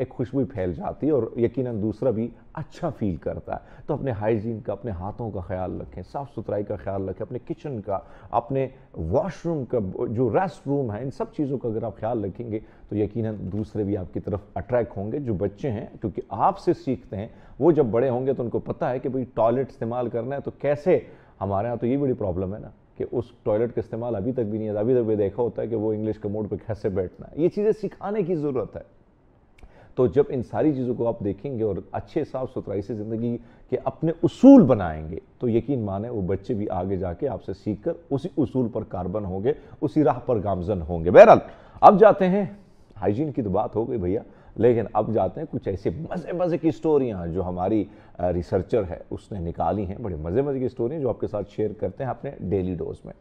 ایک خوشبو پھیل جاتی ہے اور یقیناً دوسرا بھی اچھا فیل کرتا ہے۔ تو اپنے ہائیجین کا، اپنے ہاتھوں کا خیال رکھیں، صاف ستھرائی کا خیال رکھیں، اپنے کچن کا، اپنے واش روم کا، جو ریسٹ روم ہے، ان سب چیزوں کا اگر آپ خیال رکھیں گے تو یقیناً دوسرے بھی آپ کی طرف اٹریکٹ ہوں گے۔ جو بچے ہیں کیونکہ آپ سے سیکھتے ہیں، وہ جب بڑے ہوں گے تو ان کو پتہ ہے کہ بھئی ٹوائلٹ استعمال کرنا ہے تو کیسے۔ ہمارے ہاں تو یہ بڑی پرابلم ہے نا کہ اس ٹوائلٹ کا استعمال ابھی تک بھی نہیں ہے، ابھی تک بھی دیکھا ہوتا ہے کہ وہ انگلش کموڈ پہ کیسے بیٹھنا ہے۔ یہ چیزیں سکھانے کی ضرورت ہے۔ تو جب ان ساری چیزوں کو آپ دیکھیں گے اور اچھے صاف ستھرائی سے زندگی کے اپنے اصول بنائیں گے تو یقین مانیں وہ بچے بھی آگے جا کے آپ سے سیکھ کر اسی اصول پر کاربن ہوں گے، اسی راہ پر گامزن ہوں گے۔ بہرحال اب جاتے ہیں، ہائیجین کی تو بات ہو گئی بھیا، لیکن اب جاتے ہیں کچھ ایسے مزے کی سٹوریاں جو ہماری ریسرچر ہے اس نے نکالی ہیں، بڑے مزے کی سٹوریاں جو آپ کے ساتھ شیئر کرتے ہیں اپنے ڈیلی ڈوز میں۔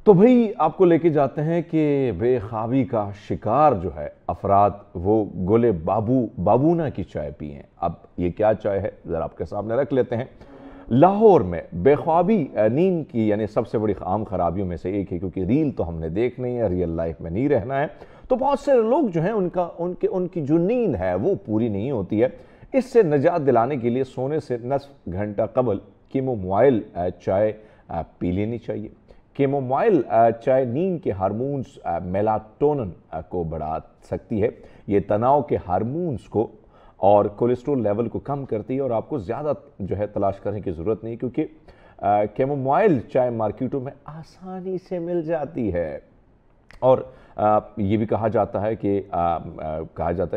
تو بھئی آپ کو لے کے جاتے ہیں کہ بے خوابی کا شکار جو ہے افراد وہ گلے بابونا کی چائے پئیں۔ اب یہ کیا چائے ہے ذرا آپ کے سامنے رکھ لیتے ہیں۔ لاہور میں بے خوابی نیند کی یعنی سب سے بڑی عام خرابیوں میں سے ایک ہے، کیونکہ ریل تو ہم نے دیکھنی ہے، ریئل لائف میں نہیں رہنا ہے، تو بہت سے لوگ جو ہیں ان کی جو نیند ہے وہ پوری نہیں ہوتی ہے۔ اس سے نجات دلانے کے لیے سونے سے نصف گھنٹہ قبل کیمومائل چائے پی لینی چاہیے۔ کیمومائل چائے نیند کے ہارمونز میلاٹونن کو بڑھا سکتی ہے۔ یہ تناؤ کے ہارمونز کو اور کولیسٹرول لیول کو کم کرتی ہے اور آپ کو زیادہ جو ہے تلاش کرنے کی ضرورت نہیں، کیونکہ کیمومائل چائے مارکیٹوں میں آسانی سے مل جاتی ہے۔ اور یہ بھی کہا جاتا ہے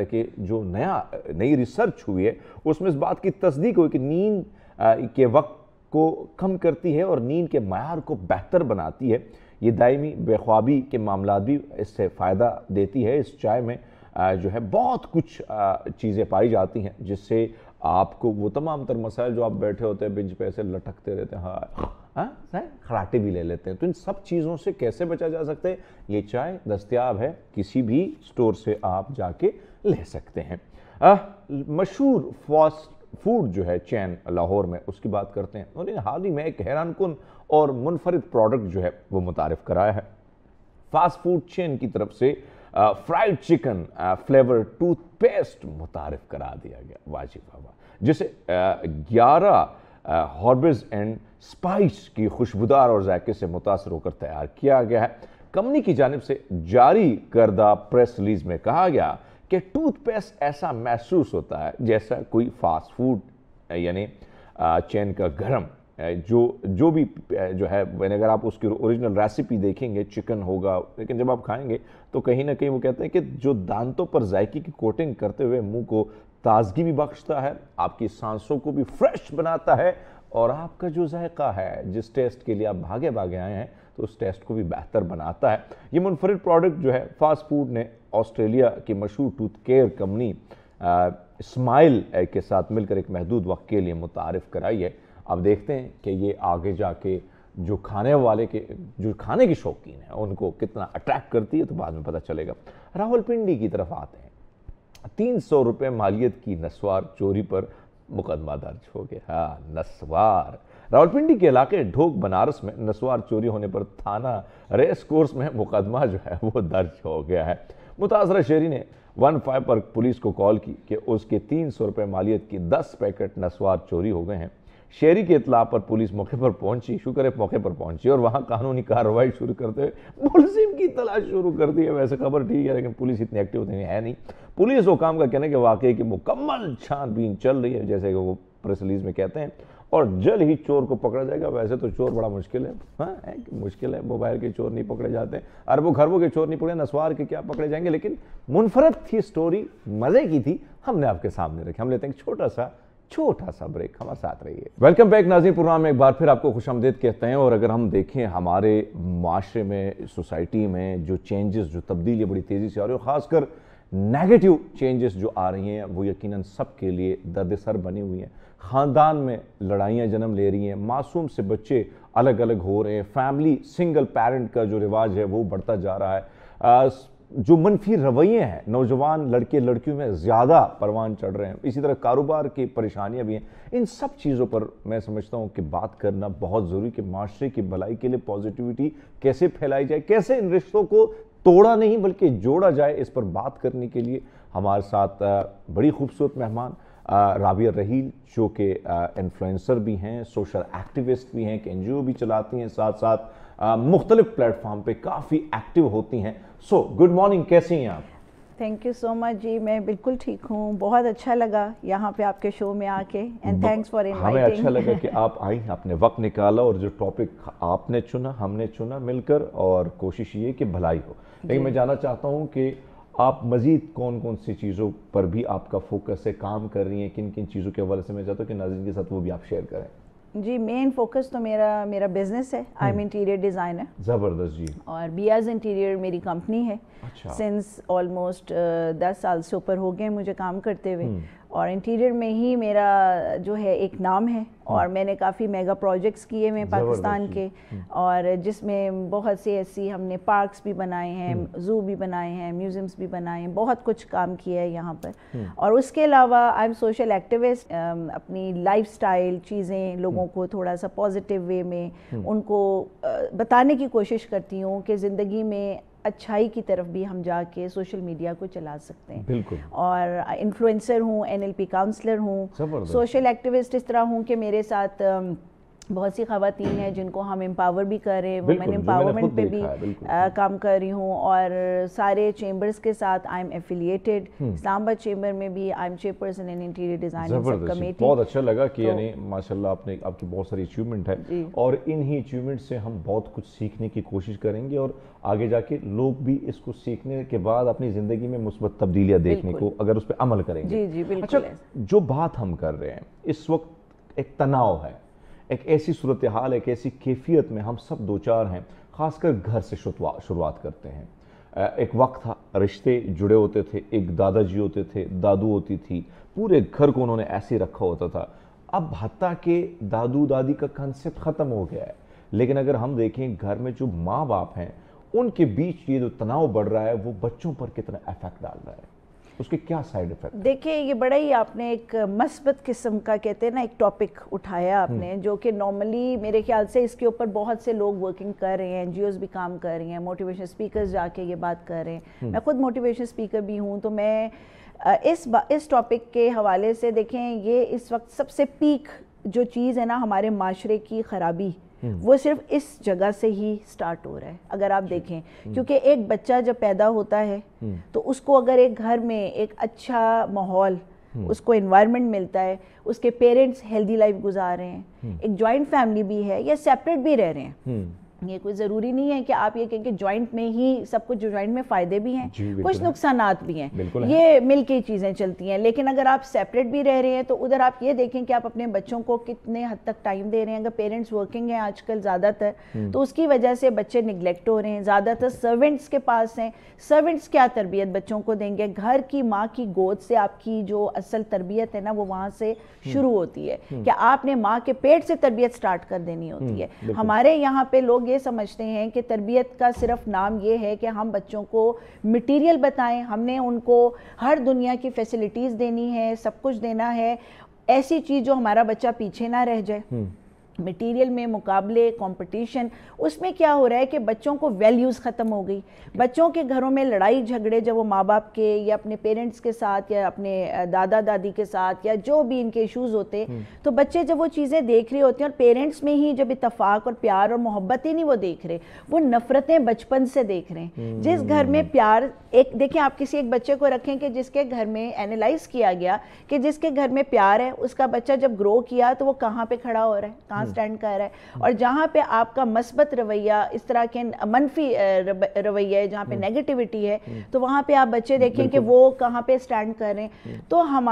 کہ جو نئی ریسرچ ہوئی ہے اس میں اس بات کی تصدیق ہوئی کہ نیند کے وقت کو کم کرتی ہے اور نیند کے معیار کو بہتر بناتی ہے۔ یہ دائمی بے خوابی کے معاملات بھی اس سے فائدہ دیتی ہے۔ اس چائے میں جو ہے بہت کچھ چیزیں پائی جاتی ہیں جس سے آپ کو وہ تمام تر مسائل جو آپ بیٹھے ہوتے ہیں بنچ پہ ایسے لٹکتے رہتے ہیں، خراٹے بھی لے لیتے ہیں، تو ان سب چیزوں سے کیسے بچا جا سکتے ہیں؟ یہ چائے دستیاب ہے، کسی بھی سٹور سے آپ جا کے لے سکتے ہیں۔ مشہور فاسٹ فوڈ جو ہے چین لاہور میں، اس کی بات کرتے ہیں۔ انہوں نے حال ہی میں ایک حیران کن اور منفرد پروڈکٹ جو ہے وہ متعارف کرایا ہے۔ فاسٹ فوڈ چین کی طرف سے fried chicken flavour toothpaste متعارف کرا دیا گیا، واجب ہوا، جسے 11 ہربز اینڈ سپائس کی خوشبودار اور ذائقے سے متاثر ہو کر تیار کیا گیا ہے۔ کمپنی کی جانب سے جاری کردہ پریس ریلیز میں کہا گیا کہ ٹوتھ پیسٹ ایسا محسوس ہوتا ہے جیسا کوئی فاسٹ فوڈ یعنی چین کا گرم جو بھی جو ہے، اگر آپ اس کی اوریجنل ریسیپی دیکھیں گے چکن ہوگا، لیکن جب آپ کھائیں گے تو کہیں نہ کہیں وہ کہتے ہیں کہ جو دانتوں پر ذائقے کی کوٹنگ کرتے ہوئے منہ کو تازگی بھی بخشتا ہے، آپ کی سانسوں کو بھی فریش بناتا ہے اور آپ کا جو ذائقہ ہے جس ٹیسٹ کے لیے آپ بھاگے آئے ہیں تو اس ٹیسٹ کو بھی بہتر بناتا ہے۔ یہ منفرد پروڈکٹ جو ہے فاسٹ فوڈ نے آسٹریلیا کی مشہور ٹوتھ کیئر کمپنی اسمائل کے ساتھ مل کر ایک محدود وقت کے لیے متعارف کرائی ہے۔ اب دیکھتے ہیں کہ یہ آگے جا کے جو کھانے کے شوقین ہیں ان کو کتنا اٹریکٹ کرتی ہے، تو بعد میں پتہ چلے گا۔ راولپنڈی کی طرف آتے ہیں۔ 300 روپے مالیت کی نسوار چوری پر مقدمہ درج ہو گیا۔ نسوار راولپنڈی کے علاقے ڈھوک بنارس میں نسوار چوری ہونے پر تھانہ ریس کورس میں مقدمہ جو ہے وہ درج ہو گیا ہے۔ متاثرہ شہری نے 15 پر پولیس کو کال کی کہ اس کے 300 روپے مالیت کی 10 پیکٹ نسوار چوری ہو گئے ہیں۔ شہری کی اطلاع پر پولیس موقع پر پہنچی، شکر ہے موقع پر پہنچی، اور وہاں قانونی کارروائی شروع کرتے ہوئے ملزم کی تلاش شروع کر دی ہے۔ ویسے خبر ٹھیک ہے لیکن پولیس اتنی ایکٹیو ہے نہیں۔ پولیس حکام کا کہنا ہے کہ واقعے کی مکمل چھان بین چل رہی ہے، جیسے کہ وہ پریس ریلیز میں کہتے ہیں، اور جلد ہی چور کو پکڑا جائے گا۔ ویسے تو چور بڑا مشکل ہے، مشکل ہے، موبائل کے چور نہیں پکڑے جاتے، اربوں خربوں کے چور نہیں پکڑے، نسوار کے کیا پکڑے جائیں گے، لیکن منفرد تھی سٹوری، مزے کی تھی، ہم نے آپ کے سامنے رکھی۔ ہم لیتے ہیں چھوٹا سا بریک، ہمارے ساتھ رہیے۔ ویلکم بیک ناظرین، پروگرام میں ایک بار پھر آپ کو خوش آمدید کہتے ہیں۔ اور اگر ہم دیکھیں ہمارے معاشرے میں، سوسائٹی میں جو چینجز، جو تبدیلی بڑی تیزی سے آ رہی ہے، خاص کر نیگیٹو چینجز جو آ رہی ہیں، وہ یقیناً سب کے لیے درد سر بنی ہوئی ہیں۔ خاندان میں لڑائیاں جنم لے رہی ہیں، معصوم سے بچے الگ ہو رہے ہیں، فیملی سنگل پیرنٹ کا جو رواج ہے وہ بڑھتا جا رہا ہے، جو منفی رویے ہیں نوجوان لڑکے لڑکیوں میں زیادہ پروان چڑھ رہے ہیں، اسی طرح کاروبار کی پریشانیاں بھی ہیں۔ ان سب چیزوں پر میں سمجھتا ہوں کہ بات کرنا بہت ضروری کہ معاشرے کی بھلائی کے لیے پازیٹیوٹی کیسے پھیلائی جائے، کیسے ان رشتوں کو توڑا نہیں بلکہ جوڑا جائے، اس پر بات کرنے کے لیے ہمارے ساتھ بڑی خوبصورت مہمان رابعہ رحیل، جو کہ انفلوئنسر بھی ہیں، سوشل ایکٹیوسٹ بھی ہیں، ایک NGO بھی چلاتی ہیں، ساتھ ساتھ مختلف پلیٹ فارم پہ کافی ایکٹیو ہوتی ہیں. سو گڈ مارننگ، کیسی ہیں آپ؟ تھینک یو سو مچ جی، میں بالکل ٹھیک ہوں، بہت اچھا لگا یہاں پہ آپ کے شو میں آ کے، اینڈ تھینکس فار انوائٹنگ. ہمیں اچھا لگا کہ آپ آئیں، آپ نے وقت نکالا، اور جو ٹاپک آپ نے چنا ہم نے چنا مل کر، اور کوشش یہ کہ بھلائی ہو. لیکن میں جاننا چاہتا ہوں کہ آپ مزید کون کون سی چیزوں پر بھی آپ کا فوکس ہے، کام کر رہی ہیں، کن کن چیزوں کے حوالے سے میں چاہتا ہوں کہ ناظرین کے ساتھ وہ بھی آپ شیئر کریں. جی مین فوکس تو میرا بزنس ہے. I am interior designer. زبردست جی. اور بیاز انٹیریئر میری کمپنی ہے. سنس آلموسٹ 10 سال سے اوپر ہو گئے مجھے کام کرتے ہوئے، اور انٹیریئر میں ہی میرا جو ہے ایک نام ہے، اور میں نے کافی میگا پروجیکٹس کیے ہوئے پاکستان کے، اور جس میں بہت سے ایسی ہم نے پارکس بھی بنائے ہیں، زو بھی بنائے ہیں، میوزیمس بھی بنائے ہیں، بہت کچھ کام کیا ہے یہاں پر. اور اس کے علاوہ آئی ایم سوشل ایکٹیوسٹ. اپنی لائف سٹائل چیزیں لوگوں کو تھوڑا سا پازیٹیو وے میں ان کو بتانے کی کوشش کرتی ہوں کہ زندگی میں اچھائی کی طرف بھی ہم جا کے سوشل میڈیا کو چلا سکتے ہیں. بالکل. اور انفلوئنسر ہوں، NLP کاؤنسلر ہوں، سوشل ایکٹیوسٹ اس طرح ہوں کہ میرے ساتھ بہت سی خواتین ہیں جن کو ہم امپاور بھی کر رہے ہیں، وومن امپاورمنٹ پہ بھی کام کر رہی ہوں. اور سارے چیمبرز کے ساتھ آئی ایم ایفیلیٹڈ. اسلام آباد چیمبر میں بھی I am chairperson in interior designing sub committee. بہت اچھا لگا کہ یعنی ماشاءاللہ آپ کی بہت ساری اچیومنٹ ہے، اور انہی اچیومنٹ سے ہم بہت کچھ سیکھنے کی کوشش کریں گے، اور آگے جا کے لوگ بھی اس کو سیکھنے کے بعد اپنی زندگی میں مثبت تبدیلیاں دیکھنے کو اگر اس پہ عمل کریں گے. جی بالکل. اچھا، جو بات ہم کر رہے ہیں اس وقت ایک تناؤ ہے، ایک ایسی صورتحال، ایک ایسی کیفیت میں ہم سب دوچار ہیں، خاص کر گھر سے شروعات کرتے ہیں. ایک وقت تھا رشتے جڑے ہوتے تھے، ایک دادا جی ہوتے تھے، دادو ہوتی تھی، پورے گھر کو انہوں نے ایسے رکھا ہوتا تھا. اب حتیٰ کہ دادو دادی کا کنسیپٹ ختم ہو گیا ہے، لیکن اگر ہم دیکھیں گھر میں جو ماں باپ ہیں ان کے بیچ یہ جو تناؤ بڑھ رہا ہے وہ بچوں پر کتنا ایفیکٹ ڈال رہا ہے، اس کے کیا سائیڈ ایفیکٹ؟ دیکھیں یہ بڑا ہی آپ نے ایک مثبت قسم کا کہتے ہیں نا ایک ٹاپک اٹھایا آپ نے، جو کہ نارملی میرے خیال سے اس کے اوپر بہت سے لوگ ورکنگ کر رہے ہیں، NGOs بھی کام کر رہی ہیں، موٹیویشن اسپیکرز جا کے یہ بات کر رہے ہیں. میں خود موٹیویشن اسپیکر بھی ہوں، تو میں اس ٹاپک کے حوالے سے دیکھیں یہ اس وقت سب سے پیک جو چیز ہے نا ہمارے معاشرے کی خرابی، وہ صرف اس جگہ سے ہی سٹارٹ ہو رہا ہے اگر آپ دیکھیں. کیونکہ ایک بچہ جب پیدا ہوتا ہے تو اس کو اگر ایک گھر میں ایک اچھا ماحول، اس کو انوائرمنٹ ملتا ہے، اس کے پیرنٹس ہیلدی لائف گزار رہے ہیں، ایک جوائنٹ فیملی بھی ہے یا سیپریٹ بھی رہ رہے ہیں. یہ کوئی ضروری نہیں ہے کہ آپ یہ کہیں کہ جوائنٹ میں ہی سب کچھ، جوائنٹ میں فائدے بھی ہیں، کچھ نقصانات بھی ہیں، یہ مل کے چیزیں چلتی ہیں. لیکن اگر آپ سیپریٹ بھی رہ رہے ہیں تو ادھر آپ یہ دیکھیں کہ آپ اپنے بچوں کو کتنے حد تک ٹائم دے رہے ہیں. اگر پیرنٹس ورکنگ ہیں آج کل زیادہ تر، تو اس کی وجہ سے بچے نگلیکٹ ہو رہے ہیں. زیادہ تر سرونٹس کے پاس ہیں، سرونٹس کیا تربیت بچوں کو دیں گے؟ گھر کی ماں کی گود سے آپ کی جو اصل تربیت ہے نا وہ وہاں سے شروع ہوتی ہے، کہ آپ نے ماں کے پیٹ سے تربیت سٹارٹ کر دینی ہوتی ہے. ہمارے یہاں پہ لوگ یہ سمجھتے ہیں کہ تربیت کا صرف نام یہ ہے کہ ہم بچوں کو مٹیریل بتائیں، ہم نے ان کو ہر دنیا کی فیسلٹیز دینی ہے، سب کچھ دینا ہے، ایسی چیز جو ہمارا بچہ پیچھے نہ رہ جائے. مٹیریل میں مقابلے، کمپٹیشن، اس میں کیا ہو رہا ہے کہ بچوں کو ویلیوز ختم ہو گئی. بچوں کے گھروں میں لڑائی جھگڑے جب وہ ماں باپ کے یا اپنے پیرنٹس کے ساتھ یا اپنے دادا دادی کے ساتھ یا جو بھی ان کے ایشوز ہوتے، تو بچے جب وہ چیزیں دیکھ رہے ہوتے ہیں، اور پیرنٹس میں ہی جب اتفاق اور پیار اور محبت ہی نہیں وہ دیکھ رہے، وہ نفرتیں بچپن سے دیکھ رہے ہیں. جس گھر میں پیار، ایک دیکھیں آپ کسی ایک بچے کو رکھیں کہ جس کے گھر میں اینالائز کیا گیا کہ جس کے گھر میں پیار ہے، اس کا بچہ جب گرو کیا تو وہ کہاں پہ کھڑا ہو رہا ہے، کہاں سٹینڈ کر رہا ہے. اور جہاں پہ آپ کا مثبت رویہ، اس طرح کے منفی رویہ ہے، جہاں پہ نیگیٹیوٹی ہے، تو وہاں پہ آپ بچے دیکھیں کہ وہ کہاں پہ سٹینڈ کر رہے ہیں. تو ہم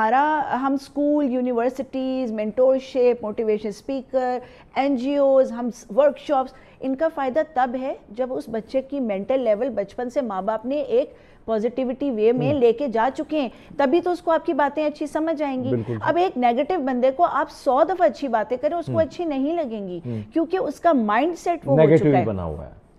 school, universities, mentorship, motivation speaker, NGOs، ہم ورک شاپس، ان کا فائدہ تب ہے جب اس بچے کی مینٹل لیول بچپن سے ماں باپ نے ایک پازیٹیوٹی وے میں لے کے جا چکے ہیں، تبھی تو اس کو آپ کی باتیں اچھی سمجھ آئیں گی. اب ایک نیگیٹو بندے کو آپ 100 دفعہ اچھی باتیں کریں، اس کو اچھی نہیں لگیں گی، کیونکہ اس کا مائنڈ سیٹ وہ ہو چکا ہے،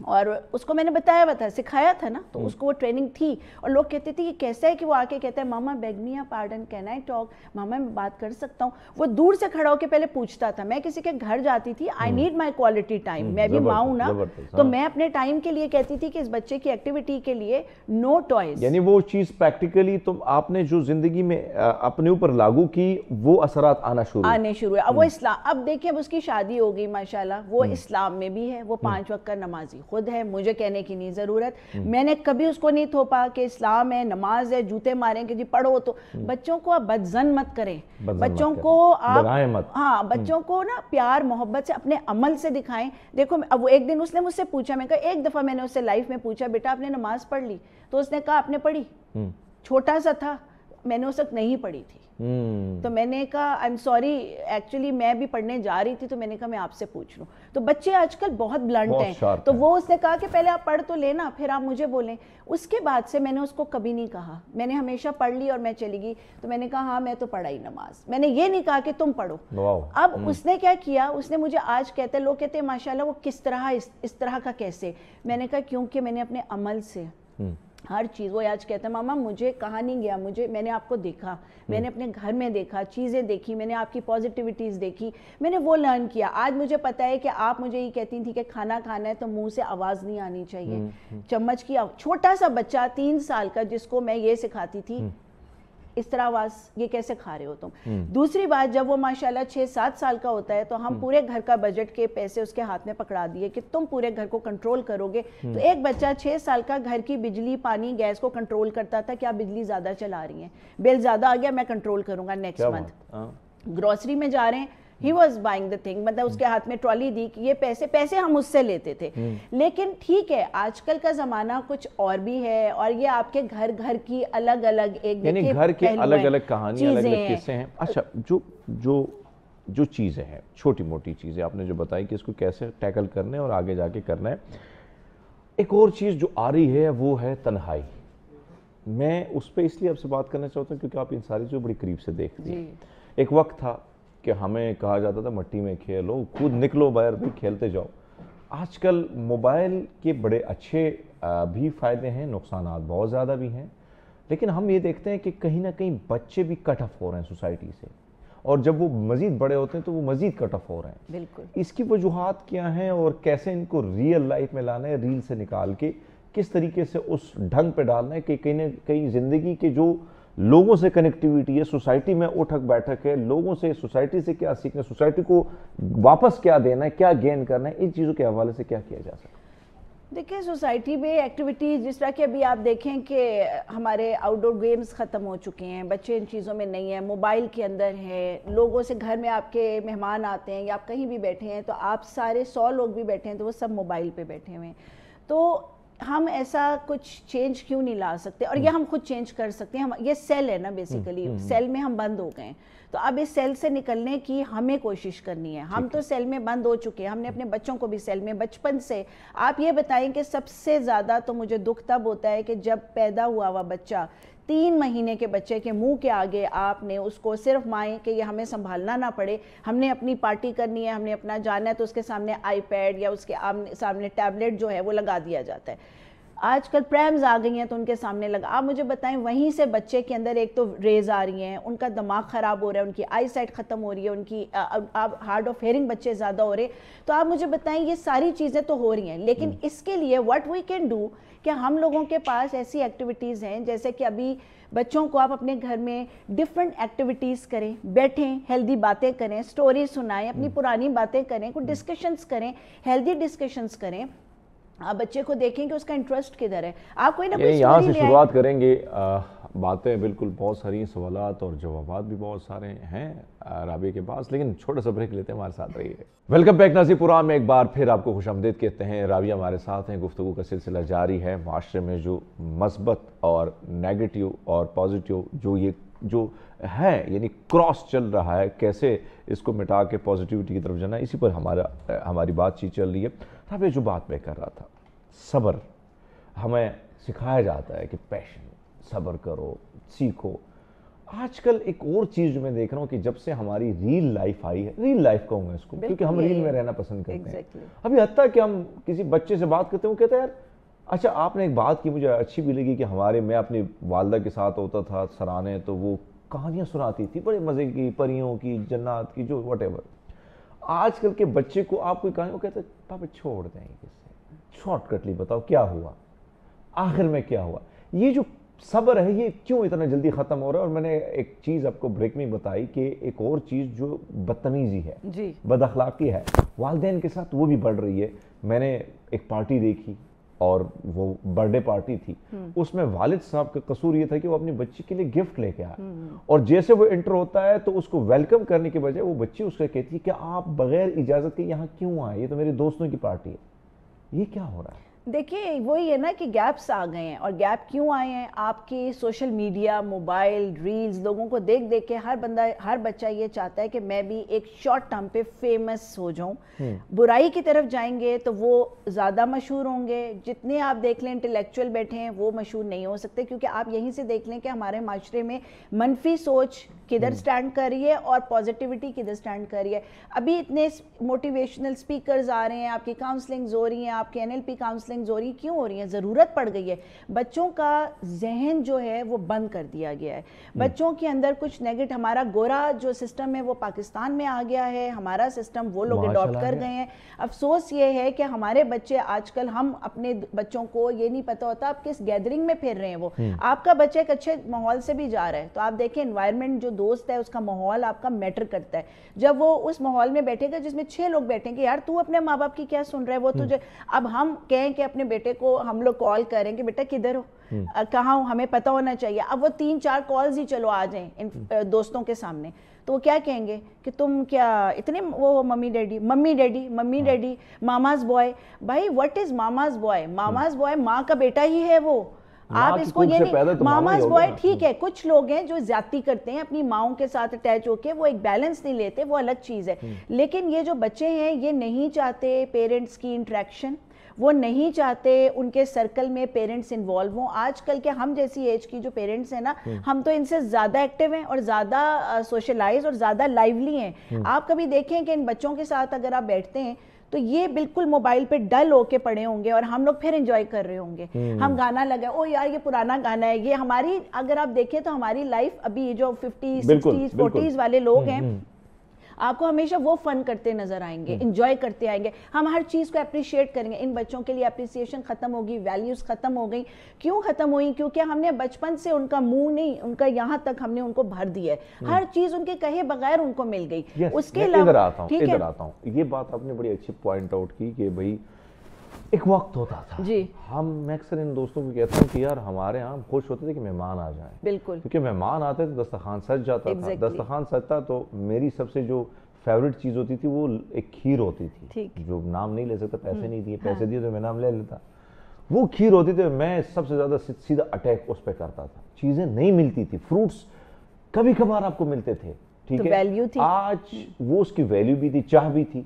اور اس کو میں نے بتایا ہوا تھا, سکھایا تھا نا, تو اس کو وہ ٹریننگ تھی. اور لوگ کہتے تھے یہ کیسا ہے کہ وہ آ کے کہتا ہے ماما beg me pardon, can I talk, ماما میں بات کر سکتا ہوں. وہ دور سے کھڑا ہو کے پہلے پوچھتا تھا. میں کسی کے گھر جاتی تھی, I need my quality time, میں بھی ماں ہوں نا, تو میں اپنے ٹائم کے لیے کہتی تھی کہ اس بچے کی ایکٹیویٹی کے لیے نو ٹوائز. یعنی وہ چیز پریکٹیکلی تم آپ نے جو زندگی میں اپنے اوپر لاگو کی وہ اثرات آنے شروع ہوئے. اب وہ اسلام, اب دیکھیں اب اس کی شادی ہو گئی ماشاءاللہ, وہ اسلام میں بھی ہے, وہ 5 وقت کا نمازی خود ہے, مجھے کہنے کی نہیں ضرورت. میں نے کبھی اس کو نہیں تھوپا کہ اسلام ہے, نماز ہے, جوتے ماریں کہ جی پڑھو. تو بچوں کو آپ بدظن مت کریں, بچوں کو آپ ہاں بچوں کو نا پیار محبت سے اپنے عمل سے دکھائیں. دیکھو اب وہ ایک دن اس نے مجھ سے پوچھا, میں کہا ایک دفعہ میں نے اس سے لائف میں پوچھا بیٹا آپ نے نماز پڑھ لی؟ تو اس نے کہا آپ نے پڑھی؟ چھوٹا سا تھا, میں نے اس وقت نہیں پڑھی تھی. تو میں نے کہا آئی ایم سوری, ایکچولی میں بھی پڑھنے جا رہی تھی, تو میں نے کہا میں آپ سے پوچھ لوں. تو بچے آج کل بہت بلنٹ ہیں, تو وہ اس نے کہا کہ پہلے آپ پڑھ تو لینا پھر آپ مجھے بولیں. اس کے بعد سے میں نے اس کو کبھی نہیں کہا, میں نے ہمیشہ پڑھ لی اور میں چلی گئی. تو میں نے کہا ہاں میں تو پڑھائی نماز, میں نے یہ نہیں کہا کہ تم پڑھو. اب اس نے کیا کیا, اس نے مجھے آج کہتے ہیں, لوگ کہتے ہیں ماشاءاللہ وہ کس طرح, اس طرح کا کیسے. میں نے کہا کیونکہ میں نے اپنے عمل سے ہر چیز, وہ آج کہتا ہے ماما مجھے کہاں نہیں گیا, میں نے آپ کو دیکھا, میں نے اپنے گھر میں دیکھا, چیزیں دیکھی, میں نے آپ کی پازیٹیوٹیز دیکھی, میں نے وہ لرن کیا. آج مجھے پتہ ہے کہ آپ مجھے یہ کہتی تھی کہ کھانا کھانا ہے تو منہ سے آواز نہیں آنی چاہیے, چمچ کی. چھوٹا سا بچہ 3 سال کا جس کو میں یہ سکھاتی تھی اس طرح آواز یہ کیسے کھا رہے ہو تم. دوسری بات, جب وہ ماشاءاللہ 6-7 سال کا ہوتا ہے تو ہم پورے گھر کا بجٹ کے پیسے اس کے ہاتھ میں پکڑا دیے کہ تم پورے گھر کو کنٹرول کرو گے. تو ایک بچہ 6 سال کا گھر کی بجلی پانی گیس کو کنٹرول کرتا تھا کہ آپ بجلی زیادہ چلا رہی ہیں, بل زیادہ آ گیا میں کنٹرول کروں گا نیکسٹ منتھ. گروسری میں جا رہے ہیں, he was buying the thing, مطلب اس کے ہاتھ میں ٹرالی دی کہ یہ پیسے ہم اس سے لیتے تھے. لیکن ٹھیک ہے آج کل کا زمانہ کچھ اور بھی ہے, اور یہ آپ کے گھر کی الگ الگ ایک یعنی گھر کے الگ الگ کہانی, الگ الگ قصے ہیں. اچھا جو چیزیں ہیں, چھوٹی موٹی چیزیں آپ نے جو بتائی کہ اس کو کیسے ٹیکل کرنا ہے اور آگے جا کے کرنا ہے. ایک اور چیز جو آ رہی ہے وہ ہے تنہائی. میں اس پہ اس لیے آپ سے بات کرنا چاہتا ہوں کیونکہ آپ ان ساری چیزوں بڑی قریب سے دیکھتی ہیں. ایک وقت تھا کہ ہمیں کہا جاتا تھا مٹی میں کھیلو, خود نکلو باہر بھی کھیلتے جاؤ. آج کل موبائل کے بڑے اچھے بھی فائدے ہیں, نقصانات بہت زیادہ بھی ہیں, لیکن ہم یہ دیکھتے ہیں کہ کہیں نہ کہیں بچے بھی کٹ آف ہو رہے ہیں سوسائٹی سے, اور جب وہ مزید بڑے ہوتے ہیں تو وہ مزید کٹ آف ہو رہے ہیں. بالکل. اس کی وجوہات کیا ہیں اور کیسے ان کو ریئل لائف میں لانا ہے, ریل سے نکال کے کس طریقے سے اس ڈھنگ پہ ڈالنا ہے کہ کہیں نہ کہیں زندگی کے جو لوگوں سے کنیکٹیویٹی ہے, سوسائٹی میں اٹھک بیٹھک ہے, لوگوں سے, سوسائٹی سے کیا سیکھنا ہے, سوسائٹی کو واپس کیا دینا ہے, کیا گین کرنا ہے, ان چیزوں کے حوالے سے کیا کیا جا سکتا ہے؟ دیکھیں سوسائٹی میں ایکٹیویٹیز جس طرح کہ ابھی آپ دیکھیں کہ ہمارے آؤٹ ڈور گیمز ختم ہو چکے ہیں, بچے ان چیزوں میں نہیں ہیں, موبائل کے اندر ہیں, لوگوں سے گھر میں آپ کے مہمان آتے ہیں یا آپ کہیں بھی بیٹھے ہیں تو آپ سارے 100 لوگ بھی بیٹھے ہیں تو وہ سب موبائل پہ بیٹھے ہوئے ہیں. تو ہم ایسا کچھ چینج کیوں نہیں لا سکتے, اور یہ ہم خود چینج کر سکتے ہیں. یہ سیل ہے نا بیسیکلی, سیل میں ہم بند ہو گئے ہیں, تو اب اس سیل سے نکلنے کی ہمیں کوشش کرنی ہے. ہم تو سیل میں بند ہو چکے ہیں, ہم نے اپنے بچوں کو بھی سیل میں بچپن سے. آپ یہ بتائیں کہ سب سے زیادہ تو مجھے دکھ تب ہوتا ہے کہ جب پیدا ہوا بچہ 3 مہینے کے بچے کے منہ کے آگے آپ نے اس کو صرف مائیں کہ یہ ہمیں سنبھالنا نہ پڑے, ہم نے اپنی پارٹی کرنی ہے, ہم نے اپنا جانا ہے, تو اس کے سامنے آئی پیڈ یا اس کے سامنے ٹیبلیٹ جو ہے وہ لگا دیا جاتا ہے. آج کل پریمز آ گئی ہیں تو ان کے سامنے لگا. آپ مجھے بتائیں وہیں سے بچے کے اندر ایک تو ریز آ رہی ہیں, ان کا دماغ خراب ہو رہا ہے, ان کی آئی سائٹ ختم ہو رہی ہے, ان کی ہارڈ آف ہیئرنگ بچے زیادہ ہو رہے. تو آپ مجھے بتائیں یہ ساری چیزیں تو ہو رہی ہیں, لیکن اس کے لیے واٹ وی کین ڈو کہ ہم لوگوں کے پاس ایسی ایکٹیویٹیز ہیں جیسے کہ ابھی بچوں کو آپ اپنے گھر میں ڈفرینٹ ایکٹیویٹیز کریں, بیٹھیں, ہیلدی باتیں کریں, سٹوری سنائیں, اپنی پرانی باتیں کریں, کچھ ڈسکشنز کریں, ہیلدی ڈسکشنز کریں. آپ بچے کو دیکھیں کہ اس کا انٹرسٹ کدھر ہے. آپ کوئی نہ کوئی یہاں سے شروعات کریں گے. باتیں بالکل بہت ساری, سوالات اور جوابات بھی بہت سارے ہیں رابعہ کے پاس, لیکن چھوٹا سا بریک لیتے ہیں, ہمارے ساتھ رہیے. ویلکم بیک ناظرین پروگرام میں ایک بار پھر آپ کو خوش آمدید کہتے ہیں. رابعہ ہمارے ساتھ ہیں, گفتگو کا سلسلہ جاری ہے. معاشرے میں جو مثبت اور نیگیٹو اور پازیٹیو جو ہے یعنی کراس چل رہا ہے, کیسے اس کو مٹا کے پازیٹیوٹی کی طرف جانا ہے, اسی پر ہماری بات چیت چل رہی ہے. رابعہ جو بات میں کر رہا تھا, صبر ہمیں سکھایا جاتا ہے کہ پیشن, صبر کرو, سیکھو. آج کل ایک اور چیز جو میں دیکھ رہا ہوں کہ جب سے ہماری ریل لائف آئی ہے, ریل لائف کہوں گا اس کو کیونکہ ہم ریل میں رہنا پسند کرتے ہیں, ابھی حتیٰ کہ ہم کسی بچے سے بات کرتے ہیں وہ کہتا ہے یار اچھا آپ نے ایک بات کی مجھے اچھی بھی لگی کہ میں اپنی والدہ کے ساتھ ہوتا تھا سرانے تو وہ کہانیاں سناتی تھی بڑے مزے کی, پریوں کی, جنات کی, جو وٹ ایور. آج کل کے بچے کو آپ کوئی کہانی وہ کہتے ہیں پاپا چھوڑ دیں کس سے, شارٹ کٹلی بتاؤ کیا ہوا, آخر میں کیا ہوا. یہ جو صبر ہے یہ کیوں اتنا جلدی ختم ہو رہا ہے. اور میں نے ایک چیز آپ کو بریک میں بتائی کہ ایک اور چیز جو بدتمیزی ہے, بد اخلاقی ہے والدین کے ساتھ, وہ بھی بڑھ رہی ہے. میں نے ایک پارٹی دیکھی اور وہ برتھ ڈے پارٹی تھی, اس میں والد صاحب کا قصور یہ تھا کہ وہ اپنی بچی کے لیے گفٹ لے کے آئے, اور جیسے وہ انٹر ہوتا ہے تو اس کو ویلکم کرنے کے بجائے وہ بچی اس کو کہتی ہے کہ آپ بغیر اجازت کے یہاں کیوں آئے, یہ تو میرے دوستوں کی پارٹی ہے. یہ کیا ہو رہا ہے؟ دیکھیے وہی ہے نا کہ گیپس آ گئے ہیں, اور گیپ کیوں آئے ہیں؟ آپ کی سوشل میڈیا, موبائل, ریلز, لوگوں کو دیکھ دیکھ کے ہر بچہ یہ چاہتا ہے کہ میں بھی ایک شارٹ ٹرم پہ فیمس ہو جاؤں. برائی کی طرف جائیں گے تو وہ زیادہ مشہور ہوں گے. جتنے آپ دیکھ لیں انٹلیکچوئل بیٹھے ہیں وہ مشہور نہیں ہو سکتے, کیونکہ آپ یہیں سے دیکھ لیں کہ ہمارے معاشرے میں منفی سوچ کدھر سٹینڈ کر رہی ہے اور پازیٹیوٹی کدھر سٹینڈ کر رہی ہے. ابھی اتنے موٹیویشنل سپیکرز آ رہے ہیں, آپ کی کاؤنسلنگز ہو رہی ہیں, آپ کے NLP کاؤنسلنگ ہو رہی, کیوں ہو رہی ہیں؟ ضرورت پڑ گئی ہے. بچوں کا ذہن جو ہے وہ بند کر دیا گیا ہے, بچوں کے اندر کچھ نیگیٹو, ہمارا گورا جو سسٹم ہے وہ پاکستان میں آ گیا ہے, ہمارا سسٹم وہ لوگ اڈاپٹ کر گئے ہیں. افسوس یہ ہے کہ ہمارے بچے آج کل, ہم اپنے بچوں کو یہ نہیں پتا ہوتا آپ کس گیدرنگ میں پھر رہے ہیں. وہ آپ کا بچہ ایک اچھے ماحول سے بھی جا رہا ہے تو آپ دیکھیں انوائرمنٹ, جو دوست ہے اس کا ماحول آپ کا میٹر کرتا ہے. جب وہ اس ماحول میں بیٹھے گا جس میں 6 لوگ بیٹھیں گے, یار تو اپنے ماں باپ کی کیا سن رہا ہے, وہ تجھے, اب ہم کہیں کہ اپنے بیٹے کو ہم لوگ کال کریں کہ بیٹا کدھر ہو, کہاں ہو, ہمیں پتہ ہونا چاہیے. اب وہ 3-4 کالز ہی چلو آ جائیں ان دوستوں کے سامنے, تو وہ کیا کہیں گے کہ تم کیا اتنے وہ ممی ڈیڈی ماماز بوائے. بھائی what is mama's boy? Mama's boy ماں کا بیٹا ہی ہے وہ. آپ اس کو یہ نہیں, ماماز بوائے ٹھیک ہے, کچھ لوگ ہیں جو زیادتی کرتے ہیں اپنی ماؤں کے ساتھ اٹیچ ہو کے, وہ ایک بیلنس نہیں لیتے, وہ الگ چیز ہے. لیکن یہ جو بچے ہیں یہ نہیں چاہتے پیرنٹس کی انٹریکشن, وہ نہیں چاہتے ان کے سرکل میں پیرنٹس انوالو ہوں. آج کل کے ہم جیسی ایج کی جو پیرنٹس ہیں نا, ہم تو ان سے زیادہ ایکٹیو ہیں اور زیادہ سوشلائز اور زیادہ لائیولی ہیں. آپ کبھی دیکھیں کہ ان بچوں کے ساتھ اگر آپ بیٹھتے ہیں تو یہ بالکل موبائل پہ ڈل ہو کے پڑے ہوں گے, اور ہم لوگ پھر انجوائے کر رہے ہوں گے. ہم گانا لگا, او یار یہ پرانا گانا ہے. یہ ہماری, اگر آپ دیکھیں تو ہماری لائف ابھی جو 50s 60s 40s والے لوگ ہیں, آپ کو ہمیشہ وہ فن کرتے نظر آئیں گے, انجوائے کرتے آئیں گے. ہم ہر چیز کو اپریشیٹ کریں گے. ان بچوں کے لیے اپریسیشن ختم ہوگی, ویلیوز ختم ہو گئی. کیوں ختم ہوئی؟ کیونکہ ہم نے بچپن سے ان کا منہ نہیں, ان کا یہاں تک ہم نے ان کو بھر دیا ہے, ہر چیز ان کے کہے بغیر ان کو مل گئی. اس کے علاوہ ادھر آتا ہوں, یہ بات آپ نے بڑی اچھی پوائنٹ آؤٹ کی کہ بھائی ایک وقت ہوتا تھا, میں اکثر ان دوستوں کو کہتا ہوں کہ یار ہمارے ہاں خوش ہوتے تھے کہ مہمان آ جائیں. بالکل, کیونکہ مہمان آتے تو دسترخوان سج جاتا تھا. دسترخوان سجتا تو میری سب سے جو فیوریٹ چیز ہوتی تھی وہ ایک کھیر ہوتی تھی, جو نام نہیں لے سکتا, پیسے نہیں دیے, پیسے دیے تو میں نام لے لیتا. وہ کھیر ہوتی تھی, میں سب سے زیادہ سیدھا اٹیک اس پہ کرتا تھا. چیزیں نہیں ملتی تھی, فروٹس کبھی کبھار آپ کو ملتے تھے, ٹھیک ہے, آج وہ اس کی ویلیو بھی تھی, چاہ بھی تھی.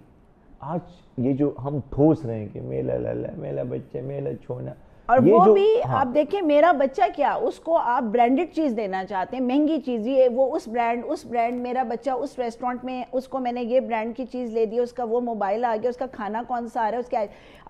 آج یہ جو ہم ٹھوس رہے ہیں کہ میلا لالا, میلا بچہ, میلا چھونا, اور وہ بھی آپ دیکھیں میرا بچہ کیا, اس کو آپ برانڈڈ چیز دینا چاہتے ہیں, مہنگی چیز, یہ وہ اس برانڈ, میرا بچہ اس ریسٹورینٹ میں, اس کو میں نے یہ برانڈ کی چیز لے دی, اس کا وہ موبائل آ گیا, اس کا کھانا کون سا آ رہا ہے, اس کے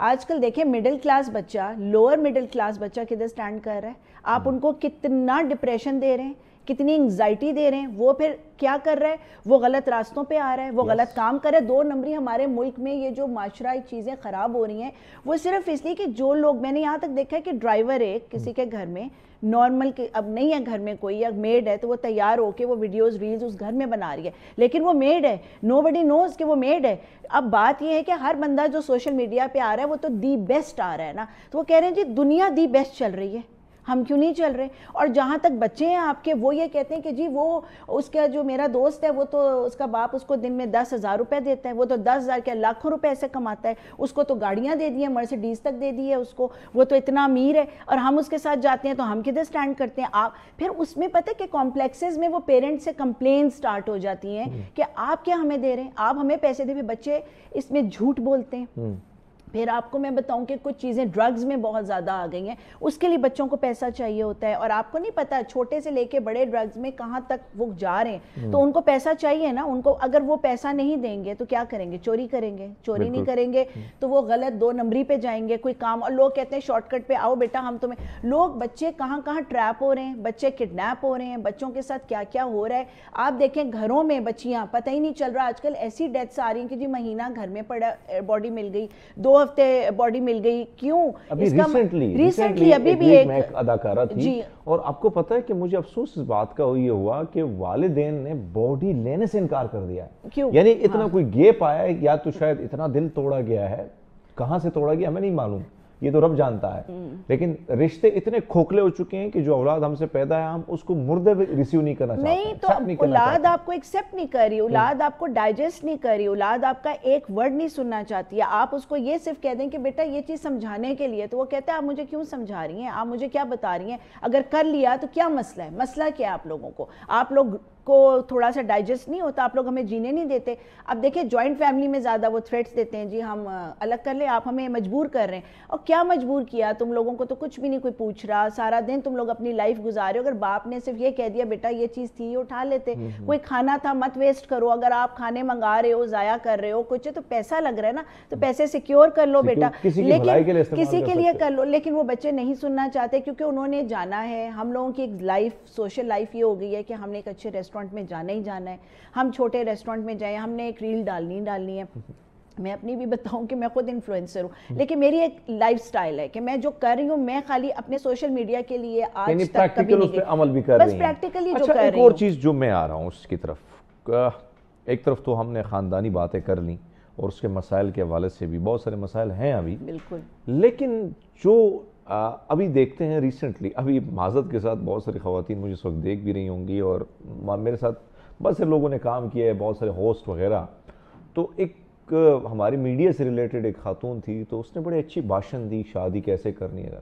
آج کل دیکھیں مڈل کلاس بچہ, لوور مڈل کلاس بچہ کدھر سٹینڈ کر رہا ہے. آپ ان کو کتنا ڈپریشن دے رہے ہیں, کتنی انگزائٹی دے رہے ہیں. وہ پھر کیا کر رہا ہے, وہ غلط راستوں پہ آ رہا ہے, وہ غلط کام کر رہا ہے. 2 نمبری ہمارے ملک میں یہ جو معاشرہ چیزیں خراب ہو رہی ہیں وہ صرف اس لیے کہ جو لوگ, میں نے یہاں تک دیکھا ہے کہ ڈرائیور ہے کسی کے گھر میں, نارمل اب نہیں ہے گھر میں کوئی, یا میڈ ہے تو وہ تیار ہو کے وہ ویڈیوز ریلز اس گھر میں بنا رہی ہے, لیکن وہ میڈ ہے, نو بڈی نوز کہ وہ میڈ ہے. اب بات یہ ہے کہ ہر بندہ جو سوشل میڈیا پہ آ رہا ہے وہ تو دی بیسٹ آ رہا ہے نا, تو وہ کہہ رہے ہیں جی دنیا دی بیسٹ چل رہی ہے, ہم کیوں نہیں چل رہے. اور جہاں تک بچے ہیں آپ کے, وہ یہ کہتے ہیں کہ جی وہ اس کا جو میرا دوست ہے وہ تو اس کا باپ اس کو دن میں 10,000 روپے دیتا ہے, وہ تو 10,000 کیا لاکھوں روپے ایسے کماتا ہے, اس کو تو گاڑیاں دے دی ہیں, مرسیڈیز تک دے دی ہے اس کو, وہ تو اتنا امیر ہے, اور ہم اس کے ساتھ جاتے ہیں تو ہم کدھر سٹینڈ کرتے ہیں. آپ پھر اس میں پتہ کہ کمپلیکسز میں وہ پیرنٹس سے کمپلین سٹارٹ ہو جاتی ہیں کہ آپ کیا ہمیں دے رہے ہیں, آپ ہمیں پیسے دے. بچے اس میں جھوٹ بولتے ہیں, پھر آپ کو میں بتاؤں کہ کچھ چیزیں ڈرگز میں بہت زیادہ آ گئی ہیں, اس کے لیے بچوں کو پیسہ چاہیے ہوتا ہے, اور آپ کو نہیں پتا چھوٹے سے لے کے بڑے ڈرگز میں کہاں تک وہ جا رہے ہیں, تو ان کو پیسہ چاہیے نا, ان کو اگر وہ پیسہ نہیں دیں گے تو کیا کریں گے, چوری کریں گے, چوری نہیں کریں گے تو وہ غلط 2 نمبری پہ جائیں گے کوئی کام, اور لوگ کہتے ہیں شارٹ کٹ پہ آؤ بیٹا ہم تمہیں, لوگ بچے کہاں کہاں ٹریپ ہو رہے ہیں, بچے کڈنیپ ہو رہے ہیں, بچوں کے ساتھ کیا کیا ہو رہا ہے. آپ دیکھیں گھروں میں بچیاں پتہ ہی نہیں چل رہا, آج کل ایسی ڈیتھس آ رہی ہیں کہ جی مہینہ گھر میں پڑا باڈی مل گئی, 2 ہفتے باڈی مل گئی, کیوں؟ ابھی ریسنٹلی ابھی بھی ایک اداکارہ تھی, اور آپ کو پتا ہے کہ مجھے افسوس اس بات کا یہ ہوا کہ والدین نے باڈی لینے سے انکار کر دیا ہے. کیوں؟ یعنی اتنا کوئی گیپ آیا ہے, یا تو شاید اتنا دل توڑا گیا ہے, کہاں سے توڑا گیا ہمیں نہیں معلوم, یہ تو رب جانتا ہے, لیکن رشتے اتنے کھوکھلے ہو چکے ہیں کہ جو اولاد ہم سے پیدا ہے ہم اس کو مردے ریسیو نہیں کرنا چاہتے. نہیں تو اولاد آپ کو ایکسیپٹ نہیں کر رہی, اولاد آپ کو ڈائجسٹ نہیں کر رہی, اولاد آپ کا ایک ورڈ نہیں سننا چاہتی ہے. آپ اس کو یہ صرف کہہ دیں کہ بیٹا یہ چیز سمجھانے کے لیے, تو وہ کہتا ہے آپ مجھے کیوں سمجھا رہی ہیں, آپ مجھے کیا بتا رہی ہیں, اگر کر لیا تو کیا مسئلہ ہے, مسئلہ کیا ہے آپ لوگوں کو, آپ لوگ کو تھوڑا سا ڈائجسٹ نہیں ہوتا, آپ لوگ ہمیں جینے نہیں دیتے. اب دیکھیں جوائنٹ فیملی میں زیادہ وہ تھریٹس دیتے ہیں, جی ہم الگ کر لیں, آپ ہمیں مجبور کر رہے ہیں, اور کیا مجبور کیا تم لوگوں کو, تو کچھ بھی نہیں کوئی پوچھ رہا, سارا دن تم لوگ اپنی لائف گزار رہے ہو. اگر باپ نے صرف یہ کہہ دیا بیٹا یہ چیز تھی اٹھا لیتے, کوئی کھانا تھا مت ویسٹ کرو, اگر آپ کھانے منگا رہے ہو ضائع کر رہے ہو کچھ, تو پیسہ لگ رہا ہے نا, تو پیسے سیکیور کر لو بیٹا, لیکن کسی کے لیے کر لو. لیکن وہ بچے نہیں سننا چاہتے, کیونکہ انہوں نے جانا ہے, ہم لوگوں کی ایک لائف سوشل لائف یہ ہو گئی ہے کہ ہم نے ایک اچھے ریسٹورینٹ میں جانا ہی جانا ہے, ہم چھوٹے ریسٹورینٹ میں جائیں, ہم نے ایک ریل ڈالنی ہے. میں اپنی بھی بتاؤں کہ میں خود انفلوئنسر ہوں, لیکن میری ایک لائف سٹائل ہے کہ میں جو کر رہی ہوں, میں خالی اپنے سوشل میڈیا کے لیے آج تک کبھی نہیں گئی, عمل بھی کر رہی ہیں, بس پریکٹیکلی جو کر رہی ہوں. ایک اور چیز جو میں آ رہا ہوں اس کی طرف, ایک طرف تو ہم نے خاندانی باتیں کر لیں, اور اس کے مسائل کے حوالے سے بھی بہت سارے مسائل ہیں ابھی, بالکل, لیکن جو ابھی دیکھتے ہیں ریسنٹلی, ابھی معذرت کے ساتھ بہت ساری خواتین مجھے اس وقت دیکھ بھی رہی ہوں گی, اور میرے ساتھ بہت سے لوگوں نے کام کیا ہے, بہت سارے ہوسٹ وغیرہ. تو ایک ہماری میڈیا سے ریلیٹڈ ایک خاتون تھی, تو اس نے بڑی اچھی بھاشن دی, شادی کیسے کرنی ہے,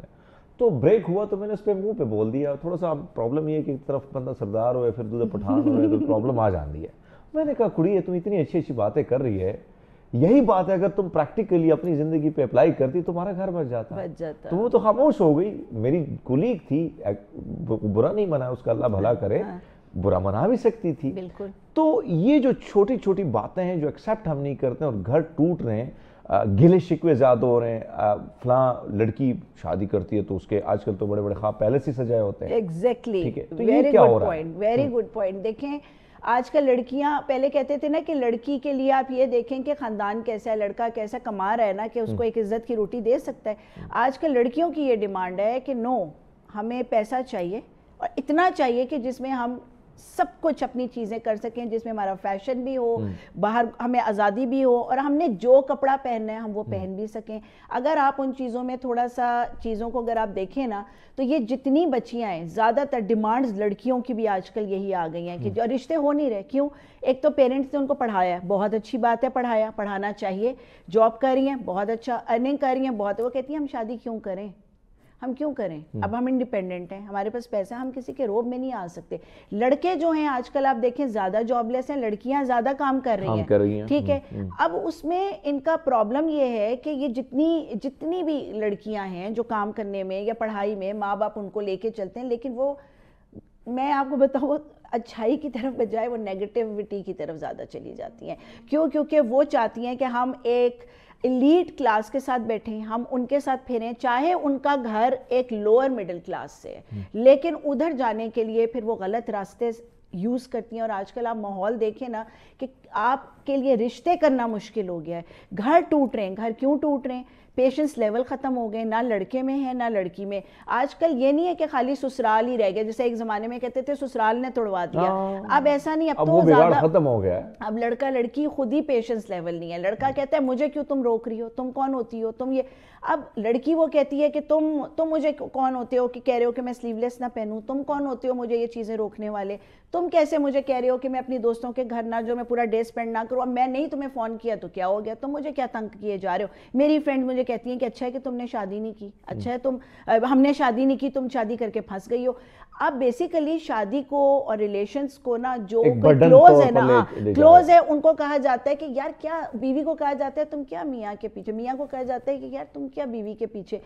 تو بریک ہوا تو میں نے اس پہ منہ پہ بول دیا. تھوڑا سا پرابلم یہ ہے کہ ایک طرف بندہ سردار ہوئے پھر دوسرا پٹھان ہوئے تو پرابلم آ جاتی ہے. میں نے کہا کڑی ہے تم اتنی اچھی اچھی باتیں کر رہی ہے, یہی بات ہے اگر تم پریکٹیکلی اپنی زندگی پہ اپلائی کرتی تمہارا گھر بچ جاتا, تو وہ تو خاموش ہو گئی. میری کولیگ تھی, برا نہیں منا, اس کا اللہ بھلا کرے, برا منا بھی سکتی تھی. بالکل. تو یہ جو چھوٹی چھوٹی باتیں ہیں جو ایکسیپٹ ہم نہیں کرتے اور گھر ٹوٹ رہے ہیں, گلے شکوے زیادہ ہو رہے ہیں, فلاں لڑکی شادی کرتی ہے تو اس کے آج کل تو بڑے بڑے خواب پہلے سے سجائے ہوتے ہیں. Exactly, very good point, very good point. دیکھیں آج کل لڑکیاں, پہلے کہتے تھے نا کہ لڑکی کے لیے آپ یہ دیکھیں کہ خاندان کیسا ہے, لڑکا کیسا کما رہا ہے نا, کہ اس کو ایک عزت کی روٹی دے سکتا ہے. آج کل لڑکیوں کی یہ ڈیمانڈ ہے کہ نو, ہمیں پیسہ چاہیے, اور اتنا چاہیے کہ جس میں ہم سب کچھ اپنی چیزیں کر سکیں, جس میں ہمارا فیشن بھی ہو, باہر ہمیں آزادی بھی ہو, اور ہم نے جو کپڑا پہننا ہے ہم وہ پہن بھی سکیں. اگر آپ ان چیزوں میں تھوڑا سا چیزوں کو اگر آپ دیکھیں نا, تو یہ جتنی بچیاں ہیں زیادہ تر ڈیمانڈز لڑکیوں کی بھی آج کل یہی آ گئی ہیں کہ جو رشتے ہو نہیں رہے. کیوں؟ ایک تو پیرنٹس نے ان کو پڑھایا, بہت اچھی بات ہے, پڑھانا چاہیے, جاب کر رہی ہیں, بہت اچھا ارننگ کر رہی ہیں, بہت, وہ کہتی ہیں ہم شادی کیوں کریں, ہم کیوں کریں, اب ہم انڈیپینڈنٹ ہیں, ہمارے پاس پیسہ, ہم کسی کے روب میں نہیں آ سکتے. لڑکے جو ہیں آج کل آپ دیکھیں زیادہ جاب لیس ہیں, لڑکیاں زیادہ کام کر رہی ہیں, ٹھیک ہے. اب اس میں ان کا پرابلم یہ ہے کہ یہ جتنی بھی لڑکیاں ہیں جو کام کرنے میں یا پڑھائی میں, ماں باپ ان کو لے کے چلتے ہیں, لیکن وہ, میں آپ کو بتاؤں, اچھائی کی طرف بجائے وہ نیگیٹیوٹی کی طرف زیادہ چلی جاتی ہیں. کیوں؟ کیونکہ وہ چاہتی ہیں کہ ہم ایک ایلیٹ کلاس کے ساتھ بیٹھیں, ہم ان کے ساتھ پھریں, چاہے ان کا گھر ایک لوور مڈل کلاس سے ہے, لیکن ادھر جانے کے لیے پھر وہ غلط راستے یوز کرتی ہیں. اور آج کل آپ ماحول دیکھیں نا کہ آپ کے لیے رشتے کرنا مشکل ہو گیا ہے, گھر ٹوٹ رہے ہیں. گھر کیوں ٹوٹ رہے ہیں؟ پیشنس لیول ختم ہو گئے, نہ لڑکے میں ہے نہ لڑکی میں. آج کل یہ نہیں ہے کہ خالی سسرال ہی رہ گیا, جیسے ایک زمانے میں کہتے تھے سسرال نے توڑوا دیا, اب ایسا نہیں, اب تو زیادہ ختم ہو گیا ہے. اب لڑکا لڑکی خود ہی پیشنس لیول نہیں ہے. لڑکا کہتا ہے مجھے کیوں تم روک رہی ہو, تم کون ہوتی ہو, تم یہ. اب لڑکی وہ کہتی ہے کہ تم مجھے کون ہوتے ہو کہ کہہ رہے ہو کہ میں سلیو لیس نہ پہنوں, تم کون ہوتے ہو مجھے یہ چیزیں روکنے والے, تم کیسے مجھے کہہ رہے ہو کہ میں اپنی دوستوں کے گھر نہ جو, میں پورا ڈے اسپینڈ نہ کروں, اب میں نہیں تمہیں فون کیا تو کیا ہو گیا, تم مجھے کیا تنگ کیے جا رہے ہو. میری فرینڈ مجھے کہتی ہیں کہ اچھا ہے کہ تم نے شادی نہیں کی, اچھا ہے ہم نے شادی نہیں کی, تم شادی کر کے پھنس گئی ہو. آپ بیسیکلی شادی کو اور ریلیشنز کو نا جو burden کلوز ہے نا طور پر کلوز ہے ان کو کہا جاتا ہے کہ یار کیا بیوی کو کہا جاتا ہے تم کیا میاں کے پیچھے, میاں کو کہا جاتا ہے کہ یار تم کیا بیوی کے پیچھے.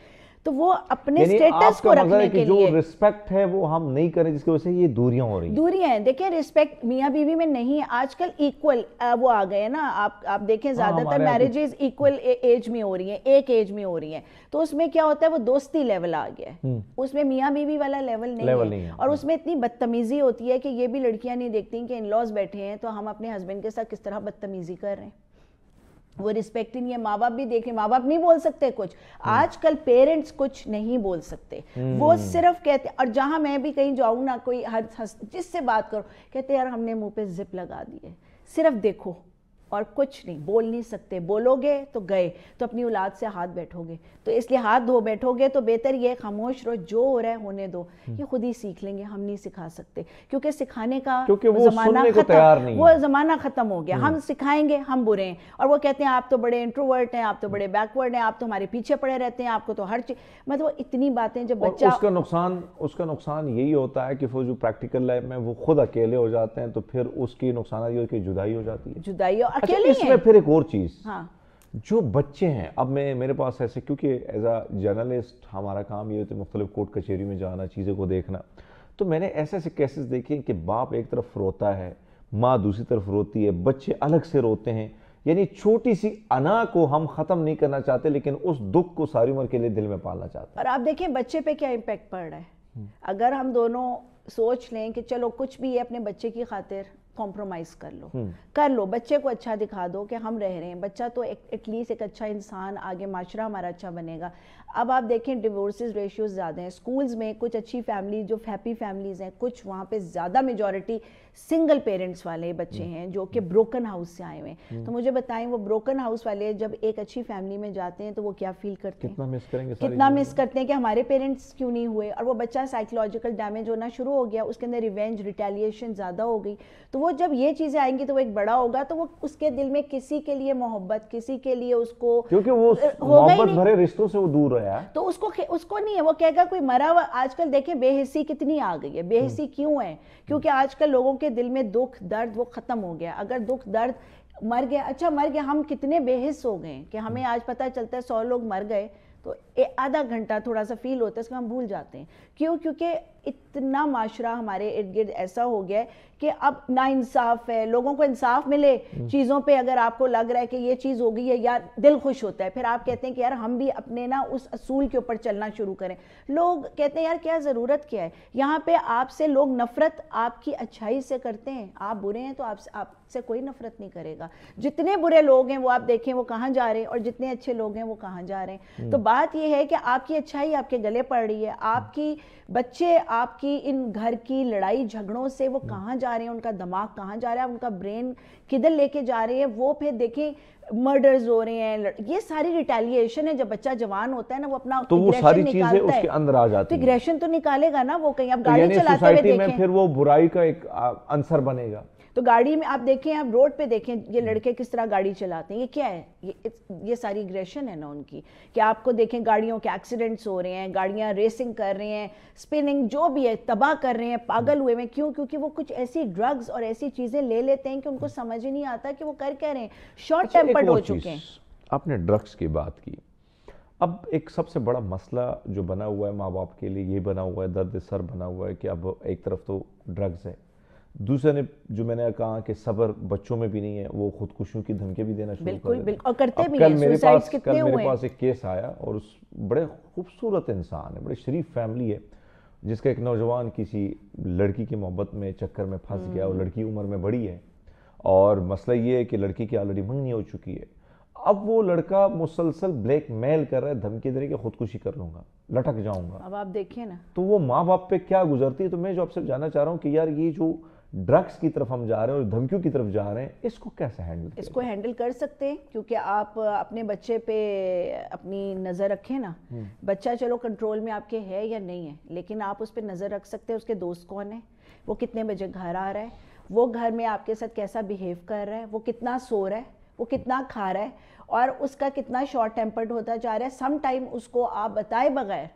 تو وہ اپنے سٹیٹس کو رکھنے کے لیے جو رسپیکٹ ہے وہ ہم نہیں کریں جس کی وجہ سے یہ دوریاں ہو رہی ہیں. دوریاں ہیں. دیکھیں رسپیکٹ میاں بیوی میں نہیں ہے آج کل, ایکول وہ آ گئے نا. آپ دیکھیں زیادہ تر میرجز ایکول ایج میں ہو رہی ہیں, ایک ایج میں ہو رہی ہیں. تو اس میں کیا ہوتا ہے وہ دوستی لیول آ گیا ہے, اس میں میاں بیوی والا لیول نہیں ہے. اور اس میں اتنی بدتمیزی ہوتی ہے کہ یہ بھی لڑکیاں نہیں دیکھتی کہ ان لاز بیٹھے ہیں تو ہم اپنے ہسبینڈ کے ساتھ کس طرح بدتمیزی کر رہے ہیں. وہ رسپیکٹ ہی نہیں ہے. ماں باپ بھی دیکھیں, ماں باپ نہیں بول سکتے کچھ. آج کل پیرنٹس کچھ نہیں بول سکتے, وہ صرف کہتے. اور جہاں میں بھی کہیں جاؤں نا, کوئی جس سے بات کرو کہتے یار ہم نے منہ پہ زپ لگا دی ہے, صرف دیکھو اور کچھ نہیں بول نہیں سکتے. بولو گے تو گئے, تو اپنی اولاد سے ہاتھ بیٹھو گے. تو اس لیے ہاتھ دھو بیٹھو گے تو بہتر یہ خاموش رہو, جو ہو رہا ہے ہونے دو. یہ خود ہی سیکھ لیں گے, ہم نہیں سکھا سکتے کیونکہ سکھانے کا زمانہ ختم ہو گیا. ہم سکھائیں گے ہم برے ہیں. اور وہ کہتے ہیں آپ تو بڑے انٹروورٹ ہیں, آپ تو بڑے بیکورڈ ہیں, آپ تو ہمارے پیچھے پڑے رہتے ہیں, آپ کو تو ہر چیز مطلب اتنی باتیں. جب بچہ اس کا نقصان یہی ہوتا ہے کہ وہ جو پریکٹیکل لائف میں وہ خود اکیلے ہو جاتے ہیں تو پھر اس کی نقصانات یہ کہ جدائی ہو جاتی ہے. جدائی اکیلے اس میں پھر ایک اور چیز, جو بچے ہیں اب میرے پاس ایسے, کیونکہ ایز اے جرنلسٹ ہمارا کام یہ ہوتا ہے مختلف کورٹ کچہری میں جانا, چیزوں کو دیکھنا. تو میں نے ایسے ایسے کیسز دیکھے کہ باپ ایک طرف روتا ہے, ماں دوسری طرف روتی ہے, بچے الگ سے روتے ہیں. یعنی چھوٹی سی انا کو ہم ختم نہیں کرنا چاہتے لیکن اس دکھ کو ساری عمر کے لیے دل میں پالنا چاہتے ہیں. اور آپ دیکھیں بچے پہ کیا امپیکٹ پڑ رہا ہے. اگر ہم دونوں سوچ لیں کہ چلو کچھ بھی ہے اپنے بچے کی خاطر کمپرومائز کر لو, بچے کو اچھا دکھا دو کہ ہم رہ رہے ہیں. بچہ تو ایٹ لیسٹ ایک اچھا انسان, آگے معاشرہ ہمارا اچھا بنے گا. اب آپ دیکھیں ڈیورسز ریشیوز زیادہ ہیں. سکولز میں کچھ اچھی فیملی جو ہیپی فیملیز ہیں, کچھ وہاں پہ زیادہ میجورٹی سنگل پیرنٹس والے بچے ہیں جو کہ بروکن ہاؤس سے آئے ہوئے ہیں. تو مجھے بتائیں وہ بروکن ہاؤس والے جب ایک اچھی فیملی میں جاتے ہیں تو وہ کیا فیل کرتے ہیں, کتنا مس کرتے ہیں کہ ہمارے پیرنٹس کیوں نہیں ہوئے. اور وہ بچہ سائیکولوجیکل ڈیمیج ہونا شروع ہو گیا, اس کے اندر ریونج ریٹیلیشن زیادہ ہو گئی. تو وہ جب یہ چیزیں آئیں گی تو وہ ایک بڑا ہوگا تو وہ اس کے دل میں کسی کے لیے محبت, کسی کے لیے اس کو, کیونکہ وہ محبت بھرے رشتوں سے وہ دور رہا ہے تو اس کو نہیں ہے. وہ کہے گا کوئی مرا ہوا. آج کل دیکھیں بے حسی کتنی آ گئی ہے. بے حسی کیوں ہے؟ کیونکہ آج کل لوگوں کے دل میں دکھ درد وہ ختم ہو گیا. اگر دکھ درد مر گیا, اچھا مر گیا, ہم کتنے بے حس ہو گئے کہ ہمیں آج پتہ چلتا ہے 100 لوگ مر گئے تو آدھا گھنٹہ تھوڑا سا فیل ہوتا ہے, اس میں ہم بھول جاتے ہیں. کیوں؟ کیونکہ اتنا معاشرہ ہمارے ارد گرد ایسا ہو گیا ہے کہ اب نا انصاف ہے. لوگوں کو انصاف ملے چیزوں پہ, اگر آپ کو لگ رہا ہے کہ یہ چیز ہو گئی ہے یار دل خوش ہوتا ہے. پھر آپ کہتے ہیں کہ یار ہم بھی اپنے نا اس اصول کے اوپر چلنا شروع کریں. لوگ کہتے ہیں یار کیا ضرورت کیا ہے, یہاں پہ آپ سے لوگ نفرت آپ کی اچھائی سے کرتے ہیں. آپ برے ہیں تو آپ سے کوئی نفرت نہیں کرے گا. جتنے برے لوگ ہیں وہ آپ دیکھیں وہ کہاں جا رہے ہیں, اور جتنے اچھے لوگ ہیں وہ کہاں جا رہے ہیں. تو بات یہ ہے کہ آپ کی اچھائی آپ کے گلے پڑ رہی ہے. آپ کی بچے آپ کی ان گھر کی لڑائی جھگڑوں سے وہ کہاں جا رہے ہیں, ان کا دماغ کہاں جا رہا ہے, ان کا برین کدھر لے کے جا رہے ہیں. وہ پھر دیکھیں مرڈرز ہو رہے ہیں, یہ ساری ریٹیلیشن ہے. جب بچہ جوان ہوتا ہے نا وہ اپنا اگریشن نکالتا ہے, اس کے اندر آ جاتی ہے. تو اگریشن تو نکالے گا نا وہ. کہیں آپ گاڑی چلاتے ہوئے دیکھیں پھر وہ برائی کا ایک عنصر بنے گا. تو گاڑی میں آپ دیکھیں, آپ روڈ پہ دیکھیں یہ لڑکے کس طرح گاڑی چلاتے ہیں. یہ کیا ہے؟ یہ ساری اگریشن ہے نا ان کی. کہ آپ کو دیکھیں گاڑیوں کے ایکسیڈنٹس ہو رہے ہیں, گاڑیاں ریسنگ کر رہے ہیں, اسپننگ جو بھی ہے تباہ کر رہے ہیں, پاگل ہوئے ہیں. کیوں؟ کیونکہ وہ کچھ ایسی ڈرگز اور ایسی چیزیں لے لیتے ہیں کہ ان کو سمجھ ہی نہیں آتا کہ وہ کر کہہ رہے ہیں. شارٹ ٹیمپرڈ ہو چکے ہیں. آپ نے ڈرگز کی بات کی. اب ایک سب سے بڑا مسئلہ جو بنا ہوا ہے ماں باپ کے لیے یہ بنا ہوا ہے, درد سر بنا ہوا ہے کہ اب ایک طرف تو ڈرگز ہے, دوسرے نے جو میں نے کہا کہ صبر بچوں میں بھی نہیں ہے, وہ خودکشیوں کی دھمکیاں بھی دینا شروع کر دیتے ہیں. اور کرتے بھی ہیں. سوسائڈز کتنے ہوئے ہیں. میرے پاس ایک کیس آیا اور اس بڑے خوبصورت انسان ہے, بڑے شریف فیملی ہے, جس کا ایک نوجوان کسی لڑکی کی محبت میں چکر میں پھنس گیا. اور لڑکی عمر میں بڑی ہے اور مسئلہ یہ ہے کہ لڑکی کی آلریڈی منگنی ہو چکی ہے. اب وہ لڑکا مسلسل بلیک میل کر رہا ہے, دھمکی دے رہے کہ خودکشی کر لوں گا, لٹک جاؤں گا. اب آپ دیکھیں نا تو وہ ماں باپ پہ کیا گزرتی ہے. تو میں جو آپ سے جاننا چاہ رہا ہوں کہ یار یہ جو ڈرگز کی طرف ہم جا رہے ہیں اور دھمکیوں کی طرف جا رہے ہیں, اس کو کیسے ہینڈل کریں؟ اس کو ہینڈل کر سکتے ہیں کیونکہ آپ اپنے بچے پہ اپنی نظر رکھیں نا. بچہ چلو کنٹرول میں آپ کے ہے یا نہیں ہے, لیکن آپ اس پہ نظر رکھ سکتے ہیں. اس کے دوست کون ہیں, وہ کتنے بجے گھر آ رہا ہے, وہ گھر میں آپ کے ساتھ کیسا بیہیو کر رہا ہے, وہ کتنا سو رہا ہے, وہ کتنا کھا رہا ہے, اور اس کا کتنا شارٹ ٹیمپرڈ ہوتا جا رہا ہے. سم ٹائم اس کو آپ بتائے بغیر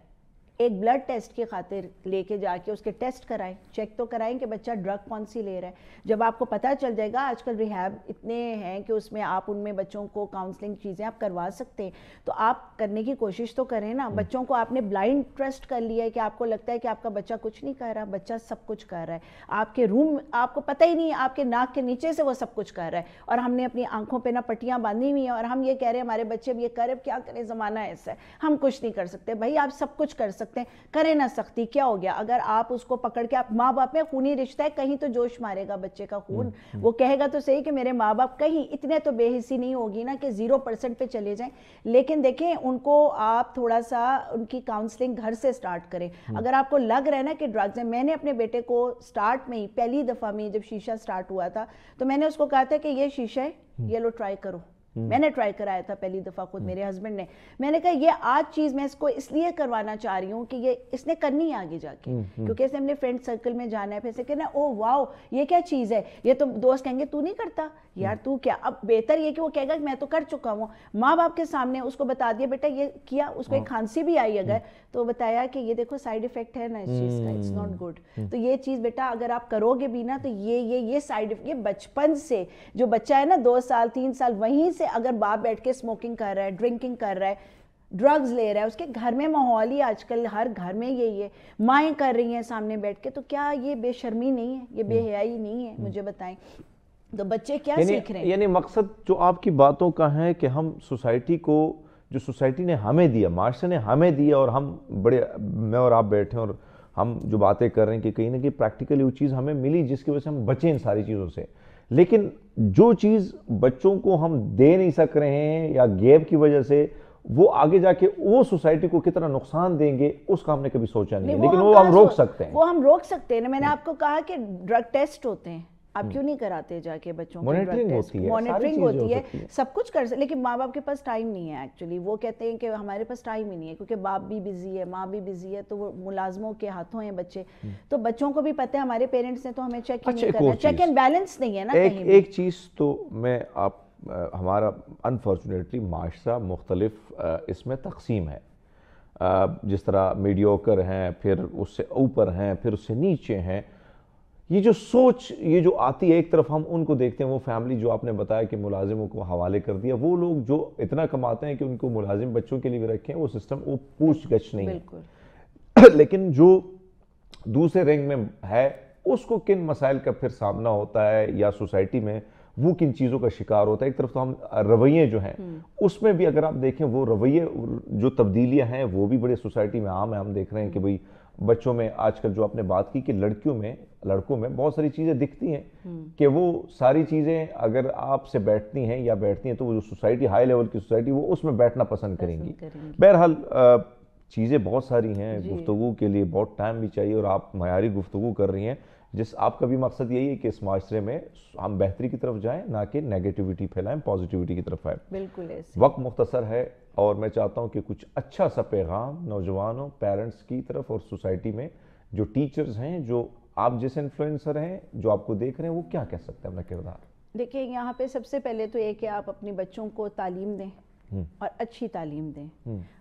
ایک بلڈ ٹیسٹ کی خاطر لے کے جا کے اس کے ٹیسٹ کرائیں, چیک تو کرائیں کہ بچہ ڈرگ کون سی لے رہا ہے. جب آپ کو پتہ چل جائے گا, آج کل ریہیب اتنے ہیں کہ اس میں آپ ان میں بچوں کو کاؤنسلنگ چیزیں آپ کروا سکتے ہیں, تو آپ کرنے کی کوشش تو کریں نا. بچوں کو آپ نے بلائنڈ ٹرسٹ کر لیا ہے کہ آپ کو لگتا ہے کہ آپ کا بچہ کچھ نہیں کر رہا, بچہ سب کچھ کر رہا ہے. آپ کے روم آپ کو پتہ ہی نہیں, آپ کے ناک کے نیچے سے وہ سب کچھ کر رہا ہے, اور ہم نے اپنی آنکھوں پہ نا پٹیاں باندھی ہوئی ہیں اور ہم یہ کہہ رہے ہیں ہمارے بچے اب یہ کرے, کیا کریں, زمانہ ایسا ہے, ہم کچھ نہیں کر سکتے. بھائی آپ سب کچھ کر سکتے ہیں, کریں نہ سختی, کیا ہو گیا اگر آپ اس کو پکڑ کے, آپ ماں باپ میں خونی رشتہ ہے, کہیں تو جوش مارے گا بچے کا خون, وہ کہے گا تو صحیح کہ میرے ماں باپ, کہیں اتنے تو بے حسی نہیں ہوگی نا کہ 0% پہ چلے جائیں. لیکن دیکھیں ان کو آپ تھوڑا سا ان کی کاؤنسلنگ گھر سے سٹارٹ کریں. اگر آپ کو لگ رہا ہے نا کہ ڈرگز ہیں, میں نے اپنے بیٹے کو سٹارٹ میں ہی پہلی دفعہ میں جب شیشہ سٹارٹ ہوا تھا تو میں نے اس کو کہا تھا کہ یہ شیشہ ہے, یہ لو ٹرائی کرو. میں نے ٹرائی کرایا تھا پہلی دفعہ خود, میرے ہسبینڈ نے. میں نے کہا یہ آج چیز میں اس کو اس لیے کروانا چاہ رہی ہوں کہ یہ اس نے کرنی ہے آگے جا کے, کیونکہ اس نے اپنے فرینڈ سرکل میں جانا ہے, پھر سے کہنا او واو یہ کیا چیز ہے, یہ تو دوست کہیں گے تو نہیں کرتا یار, تو کیا. اب بہتر یہ کہ وہ کہے گا کہ میں تو کر چکا ہوں, ماں باپ کے سامنے اس کو بتا دیا بیٹا یہ کیا. اس کو ایک کھانسی بھی آئی اگر تو بتایا کہ یہ دیکھو سائیڈ ایفیکٹ ہے نا اس چیز کا, اٹس ناٹ گڈ. تو یہ چیز بیٹا اگر آپ کرو گے بھی نا تو یہ سائیڈ ایفیکٹ, یہ بچپن سے جو بچہ ہے نا 2 سال 3 سال وہیں سے اگر باپ بیٹھ کے اسموکنگ کر رہا ہے, ڈرنکنگ کر رہا ہے, ڈرگز لے رہا ہے, اس کے گھر میں ماحول ہی آج کل ہر گھر میں یہی ہے, مائیں کر رہی ہیں سامنے بیٹھ کے, تو کیا یہ بے شرمی نہیں ہے, یہ بے حیائی نہیں ہے؟ مجھے بتائیں تو بچے کیا سیکھ رہے ہیں. یعنی مقصد جو آپ کی باتوں کا ہے کہ ہم سوسائٹی کو, جو سوسائٹی نے ہمیں دیا, معاشرے نے ہمیں دیا, اور ہم بڑے, میں اور آپ بیٹھے اور ہم جو باتیں کر رہے ہیں کہ کہیں نہ کہیں پریکٹیکلی وہ چیز ہمیں ملی جس کی وجہ سے ہم بچیں ان ساری چیزوں سے. لیکن جو چیز بچوں کو ہم دے نہیں سک رہے ہیں یا گیپ کی وجہ سے, وہ آگے جا کے وہ سوسائٹی کو کتنا نقصان دیں گے اس کا ہم نے کبھی سوچا نہیں ہے, لیکن وہ ہم روک سکتے ہیں. وہ ہم روک سکتے ہیں. میں نے آپ کو کہا کہ ڈرگ ٹیسٹ ہوتے ہیں, آپ کیوں نہیں کراتے جا کے بچوں کو مانیٹرنگ ہوتی ہے, سب کچھ کر سکتے, لیکن ماں باپ کے پاس ٹائم نہیں ہے. ایکچولی وہ کہتے ہیں کہ ہمارے پاس ٹائم ہی نہیں ہے, کیونکہ باپ بھی بزی ہے, ماں بھی بزی ہے, تو وہ ملازموں کے ہاتھوں ہیں بچے. تو بچوں کو بھی پتہ ہے ہمارے پیرنٹس نے تو ہمیں چیک نہیں کرنا, چیک اینڈ بیلنس نہیں ہے نا کہیں بھی. ایک چیز تو میں آپ, ہمارا انفارچونیٹلی معاشرہ مختلف اس میں تقسیم ہے, جس طرح میڈیوکر ہیں, پھر اس سے اوپر ہیں, پھر اس سے نیچے ہیں. یہ جو سوچ یہ جو آتی ہے, ایک طرف ہم ان کو دیکھتے ہیں, وہ فیملی جو آپ نے بتایا کہ ملازموں کو حوالے کر دیا, وہ لوگ جو اتنا کماتے ہیں کہ ان کو ملازم بچوں کے لیے بھی رکھیں, وہ سسٹم وہ پوچھ گچھ نہیں ہے. لیکن جو دوسرے رنگ میں ہے, اس کو کن مسائل کا پھر سامنا ہوتا ہے, یا سوسائٹی میں وہ کن چیزوں کا شکار ہوتا ہے. ایک طرف تو ہم رویے جو ہیں اس میں بھی اگر آپ دیکھیں, وہ رویے جو تبدیلیاں ہیں وہ بھی بڑے سوسائٹی میں عام ہیں. ہم دیکھ رہے ہیں کہ بھئی بچوں میں آج کل جو آپ نے بات کی کہ لڑکوں میں بہت ساری چیزیں دکھتی ہیں کہ وہ ساری چیزیں اگر آپ سے بیٹھتی ہیں یا بیٹھتی ہیں تو وہ جو سوسائٹی, ہائی لیول کی سوسائٹی, وہ اس میں بیٹھنا پسند کریں گی. بہرحال چیزیں بہت ساری ہیں, گفتگو کے لیے بہت ٹائم بھی چاہیے, اور آپ معیاری گفتگو کر رہی ہیں, جس آپ کا بھی مقصد یہی ہے کہ اس معاشرے میں ہم بہتری کی طرف جائیں, نہ کہ نیگیٹیوٹی پھیلائیں, پازیٹیوٹی کی طرف آئیں. بالکل ایسے. وقت مختصر ہے اور میں چاہتا ہوں کہ کچھ اچھا سا پیغام نوجوانوں, پیرنٹس کی طرف, اور سوسائٹی میں جو ٹیچرز ہیں, جو آپ جیسے انفلوئنسر ہیں, جو آپ کو دیکھ رہے ہیں, وہ کیا کہہ سکتے ہیں اپنا کردار. دیکھیں یہاں پہ سب سے پہلے تو یہ کہ آپ اپنے بچوں کو تعلیم دیں, اور اچھی تعلیم دیں,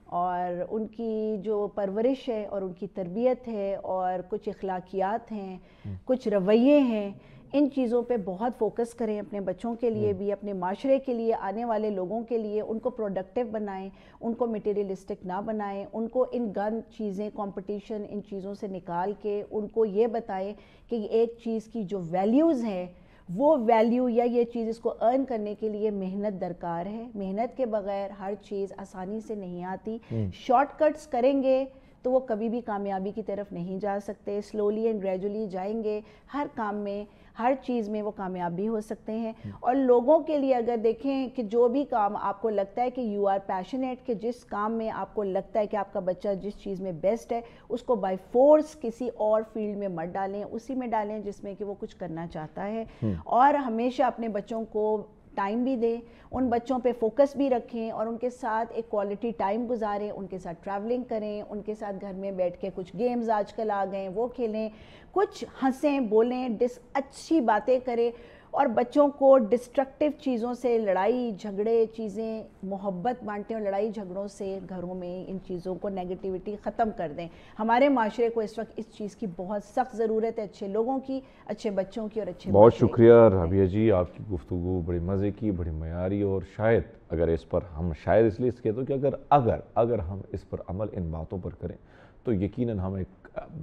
اور ان کی جو پرورش ہے اور ان کی تربیت ہے, اور کچھ اخلاقیات ہیں, کچھ رویے ہیں, ان چیزوں پہ بہت فوکس کریں. اپنے بچوں کے لیے بھی, اپنے معاشرے کے لیے, آنے والے لوگوں کے لیے ان کو پروڈکٹیو بنائیں, ان کو میٹیریلسٹک نہ بنائیں, ان کو ان گن چیزیں, کمپٹیشن, ان چیزوں سے نکال کے ان کو یہ بتائیں کہ ایک چیز کی جو ویلیوز ہیں, وہ ویلیو یا یہ چیز اس کو ارن کرنے کے لیے محنت درکار ہے. محنت کے بغیر ہر چیز آسانی سے نہیں آتی. شارٹ کٹس کریں گے تو وہ کبھی بھی کامیابی کی طرف نہیں جا سکتے. سلولی اینڈ گریجولی جائیں گے, ہر کام میں, ہر چیز میں وہ کامیابی ہو سکتے ہیں. اور لوگوں کے لیے اگر دیکھیں کہ جو بھی کام آپ کو لگتا ہے کہ یو آر پیشنیٹ, کہ جس کام میں آپ کو لگتا ہے کہ آپ کا بچہ جس چیز میں بیسٹ ہے, اس کو بائی فورس کسی اور فیلڈ میں مت ڈالیں, اسی میں ڈالیں جس میں کہ وہ کچھ کرنا چاہتا ہے. اور ہمیشہ اپنے بچوں کو ٹائم بھی دیں, ان بچوں پہ فوکس بھی رکھیں, اور ان کے ساتھ ایک کوالٹی ٹائم گزاریں, ان کے ساتھ ٹریولنگ کریں, ان کے ساتھ گھر میں بیٹھ کے کچھ گیمز آج کل آ گئے ہیں وہ کھیلیں, کچھ ہنسیں, بولیں, اچھی باتیں کریں. اور بچوں کو ڈسٹرکٹیو چیزوں سے، لڑائی جھگڑے چیزیں، محبت بانٹیں اور لڑائی جھگڑوں سے گھروں میں ان چیزوں کو نیگیٹیوٹی ختم کر دیں. ہمارے معاشرے کو اس وقت اس چیز کی بہت سخت ضرورت ہے، اچھے لوگوں کی، اچھے بچوں کی اور اچھے بہت شکریہ رابعہ جی، آپ کی گفتگو بڑی مزے کی، بڑی معیاری، اور شاید اگر اس پر ہم شاید اس لیے اس کہتے ہیں کہ اگر ہم اس پر عمل ان باتوں پر کریں تو یقیناً ہم ایک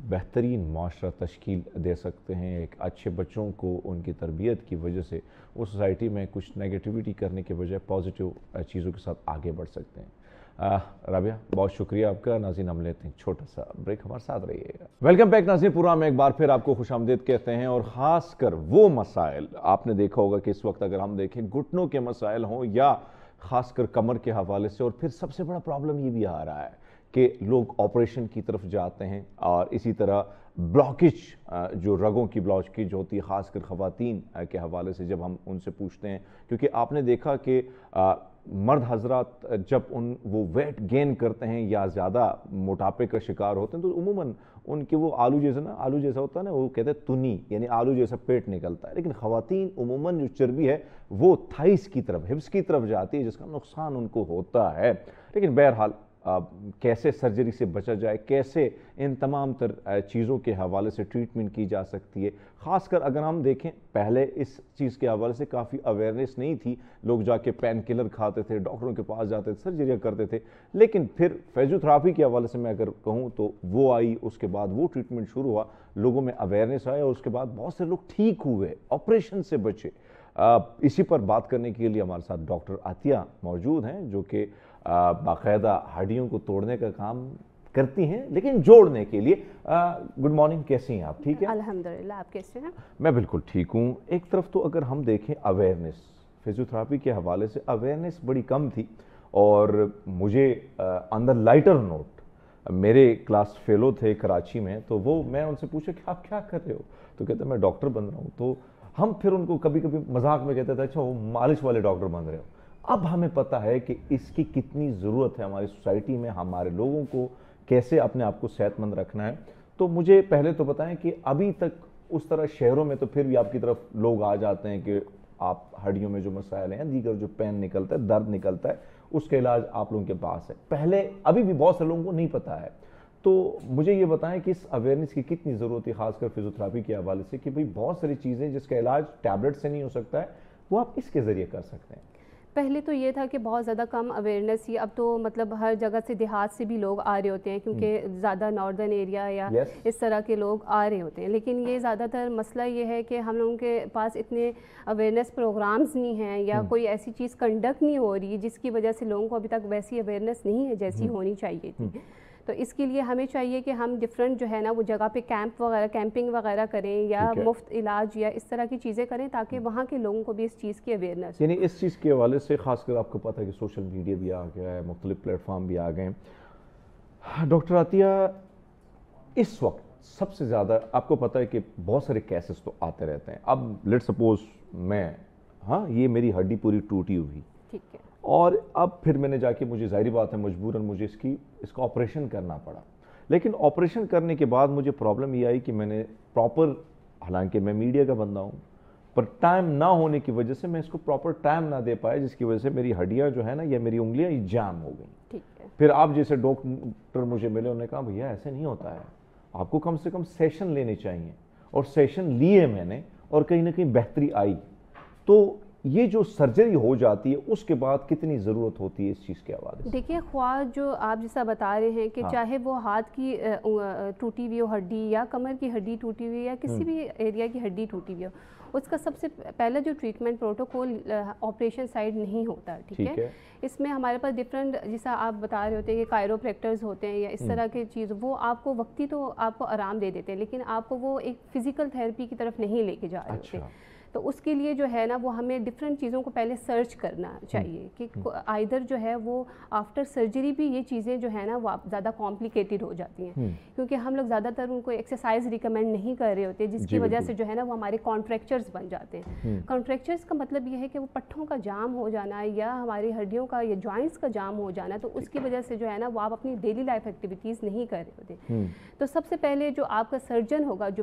بہترین معاشرہ تشکیل دے سکتے ہیں. ایک اچھے بچوں کو ان کی تربیت کی وجہ سے وہ سوسائٹی میں کچھ نیگیٹیوٹی کرنے کے بجائے پازیٹیو چیزوں کے ساتھ آگے بڑھ سکتے ہیں. رابعہ بہت شکریہ آپ کا. ناظرین ہم لیتے ہیں چھوٹا سا بریک، ہمارے ساتھ رہیے گا. ویلکم بیک ناظرین، پروگرام میں ایک بار پھر آپ کو خوش آمدید کہتے ہیں، اور خاص کر وہ مسائل آپ نے دیکھا ہوگا کہ اس وقت اگر ہم دیکھیں گھٹنوں کے مسائل ہوں یا خاص کر کمر کے حوالے سے، اور پھر سب سے بڑا پرابلم یہ بھی آ رہا ہے کہ لوگ آپریشن کی طرف جاتے ہیں، اور اسی طرح بلاکیج جو رگوں کی بلاکیج ہوتی ہے خاص کر خواتین کے حوالے سے جب ہم ان سے پوچھتے ہیں، کیونکہ آپ نے دیکھا کہ مرد حضرات جب وہ ویٹ گین کرتے ہیں یا زیادہ موٹاپے کا شکار ہوتے ہیں تو عموماً ان کے وہ آلو جیسا ہوتا ہے نا، وہ کہتے ہیں تنی، یعنی آلو جیسا پیٹ نکلتا ہے. لیکن خواتین عموماً جو چربی ہے وہ تھائس کی طرف، ہپس کی طرف جاتی ہے، جس کا نقصان ان کو ہوتا ہے. لیکن بہرحال کیسے سرجری سے بچا جائے، کیسے ان تمام تر چیزوں کے حوالے سے ٹریٹمنٹ کی جا سکتی ہے. خاص کر اگر ہم دیکھیں پہلے اس چیز کے حوالے سے کافی اویئرنیس نہیں تھی، لوگ جا کے پین کلر کھاتے تھے، ڈاکٹروں کے پاس جاتے تھے، سرجریاں کرتے تھے. لیکن پھر فزیوتھراپی کے حوالے سے میں اگر کہوں تو وہ آئی، اس کے بعد وہ ٹریٹمنٹ شروع ہوا، لوگوں میں اویئرنیس آیا، اور اس کے بعد بہت سے لوگ ٹھیک ہوئے، آپریشن سے بچے. اسی پر بات کرنے کے لیے ہمارے ساتھ ڈاکٹر عطیہ موجود ہیں، جو کہ باقاعدہ ہڈیوں کو توڑنے کا کام کرتی ہیں لیکن جوڑنے کے لیے. گڈ مارننگ، کیسی ہیں آپ؟ ٹھیک ہے الحمدللہ، آپ کیسے ہیں؟ میں بالکل ٹھیک ہوں. ایک طرف تو اگر ہم دیکھیں اویئرنیس، فزیوتھراپی کے حوالے سے اویئرنیس بڑی کم تھی، اور مجھے اندر لائٹر نوٹ میرے کلاس فیلو تھے کراچی میں، تو وہ میں ان سے پوچھا کہ آپ کیا کر رہے ہو، تو کہتے ہیں میں ڈاکٹر بن رہا ہوں. تو ہم پھر ان کو کبھی کبھی مذاق میں کہتے تھے اچھا وہ مالش والے ڈاکٹر بن رہے ہو. اب ہمیں پتہ ہے کہ اس کی کتنی ضرورت ہے ہماری سوسائٹی میں، ہمارے لوگوں کو کیسے اپنے آپ کو صحت مند رکھنا ہے. تو مجھے پہلے تو بتائیں کہ ابھی تک اس طرح شہروں میں تو پھر بھی آپ کی طرف لوگ آ جاتے ہیں کہ آپ ہڈیوں میں جو مسائل ہیں، دیگر جو پین نکلتا ہے، درد نکلتا ہے، اس کا علاج آپ لوگوں کے پاس ہے. پہلے ابھی بھی بہت سے لوگوں کو نہیں پتہ ہے. تو مجھے یہ بتائیں کہ اس اویئرنیس کی کتنی ضرورت ہے خاص کر فزیوتھراپی کے حوالے سے، کہ بھئی بہت ساری چیزیں جس کا علاج ٹیبلٹ سے نہیں ہو سکتا ہے وہ آپ اس کے ذریعے کر سکتے ہیں. پہلے تو یہ تھا کہ بہت زیادہ کم اویئرنیس تھی، اب تو مطلب ہر جگہ سے دیہات سے بھی لوگ آ رہے ہوتے ہیں، کیونکہ زیادہ ناردرن ایریا یا اس طرح کے لوگ آ رہے ہوتے ہیں. لیکن یہ زیادہ تر مسئلہ یہ ہے کہ ہم لوگوں کے پاس اتنے اویئرنیس پروگرامز نہیں ہیں، یا کوئی ایسی چیز کنڈکٹ نہیں ہو رہی جس کی وجہ سے لوگوں کو ابھی تک ویسی اویئرنیس نہیں ہے جیسی ہونی چاہیے تھی. تو اس کے لیے ہمیں چاہیے کہ ہم ڈفرینٹ جو ہے نا وہ جگہ پہ کیمپنگ وغیرہ کریں، یا مفت علاج یا اس طرح کی چیزیں کریں تاکہ وہاں کے لوگوں کو بھی اس چیز کی اویئرنیس. یعنی اس چیز کے حوالے سے خاص کر آپ کو پتہ ہے کہ سوشل میڈیا بھی آ گیا ہے، مختلف پلیٹ فارم بھی آ گئے ہیں. ڈاکٹر عطیہ اس وقت سب سے زیادہ آپ کو پتہ ہے کہ بہت سارے کیسز تو آتے رہتے ہیں. اب لیٹ سپوز یہ میری ہڈی پوری ٹوٹی ہوئی، ٹھیک ہے، اور اب پھر میں نے جا کے مجھے ظاہری بات ہے مجبوراً مجھے اس کا آپریشن کرنا پڑا. لیکن آپریشن کرنے کے بعد مجھے پرابلم یہ آئی کہ میں نے پراپر، حالانکہ میں میڈیا کا بندہ ہوں، پر ٹائم نہ ہونے کی وجہ سے میں اس کو پراپر ٹائم نہ دے پایا، جس کی وجہ سے میری ہڈیاں جو ہے نا یا میری انگلیاں یہ جام ہو گئیں. ٹھیک ہے. پھر آپ جیسے ڈاکٹر مجھے ملے، انہوں نے کہا بھیا ایسے نہیں ہوتا ہے، آپ کو کم سے کم سیشن لینے چاہیے. اور سیشن لیے میں نے، اور کہیں نہ کہیں بہتری آئی. تو یہ جو سرجری ہو جاتی ہے اس کے بعد کتنی ضرورت ہوتی ہے اس چیز کے حوالے سے؟ دیکھیے، خواہ جو آپ جیسا بتا رہے ہیں کہ چاہے وہ ہاتھ کی ٹوٹی ہوئی ہو ہڈی، یا کمر کی ہڈی ٹوٹی ہوئی، یا کسی بھی ایریا کی ہڈی ٹوٹی ہوئی ہو، اس کا سب سے پہلا جو ٹریٹمنٹ پروٹوکول آپریشن سائڈ نہیں ہوتا. ٹھیک ہے. اس میں ہمارے پاس ڈفرینٹ، جیسا آپ بتا رہے ہوتے ہیں کہ کائروپریکٹرز ہوتے ہیں یا اس طرح کی چیز، وہ آپ کو وقتی تو آپ کو آرام دے دیتے ہیں، لیکن آپ کو وہ ایک فزیکل تھیراپی کی طرف نہیں لے کے جا رہے ہوتے. تو اس کے لیے جو ہے نا وہ ہمیں ڈفرینٹ چیزوں کو پہلے سرچ کرنا چاہیے کہ آئدر جو ہے وہ آفٹر سرجری بھی یہ چیزیں جو ہے نا وہ زیادہ کمپلیکیٹڈ ہو جاتی ہیں، کیونکہ ہم لوگ زیادہ تر ان کو ایکسرسائز ریکمینڈ نہیں کر رہے ہوتے، جس کی وجہ سے جو ہے نا وہ ہمارے کانٹریکچرز بن جاتے ہیں. کانٹریکچرز کا مطلب یہ ہے کہ وہ پٹھوں کا جام ہو جانا یا ہماری ہڈیوں کا یا جوائنٹس کا جام ہو جانا. تو اس کی وجہ سے جو ہے نا وہ آپ اپنی ڈیلی لائف ایکٹیویٹیز نہیں کر رہے ہوتے. تو سب سے پہلے جو آپ کا سرجن ہوگا، جو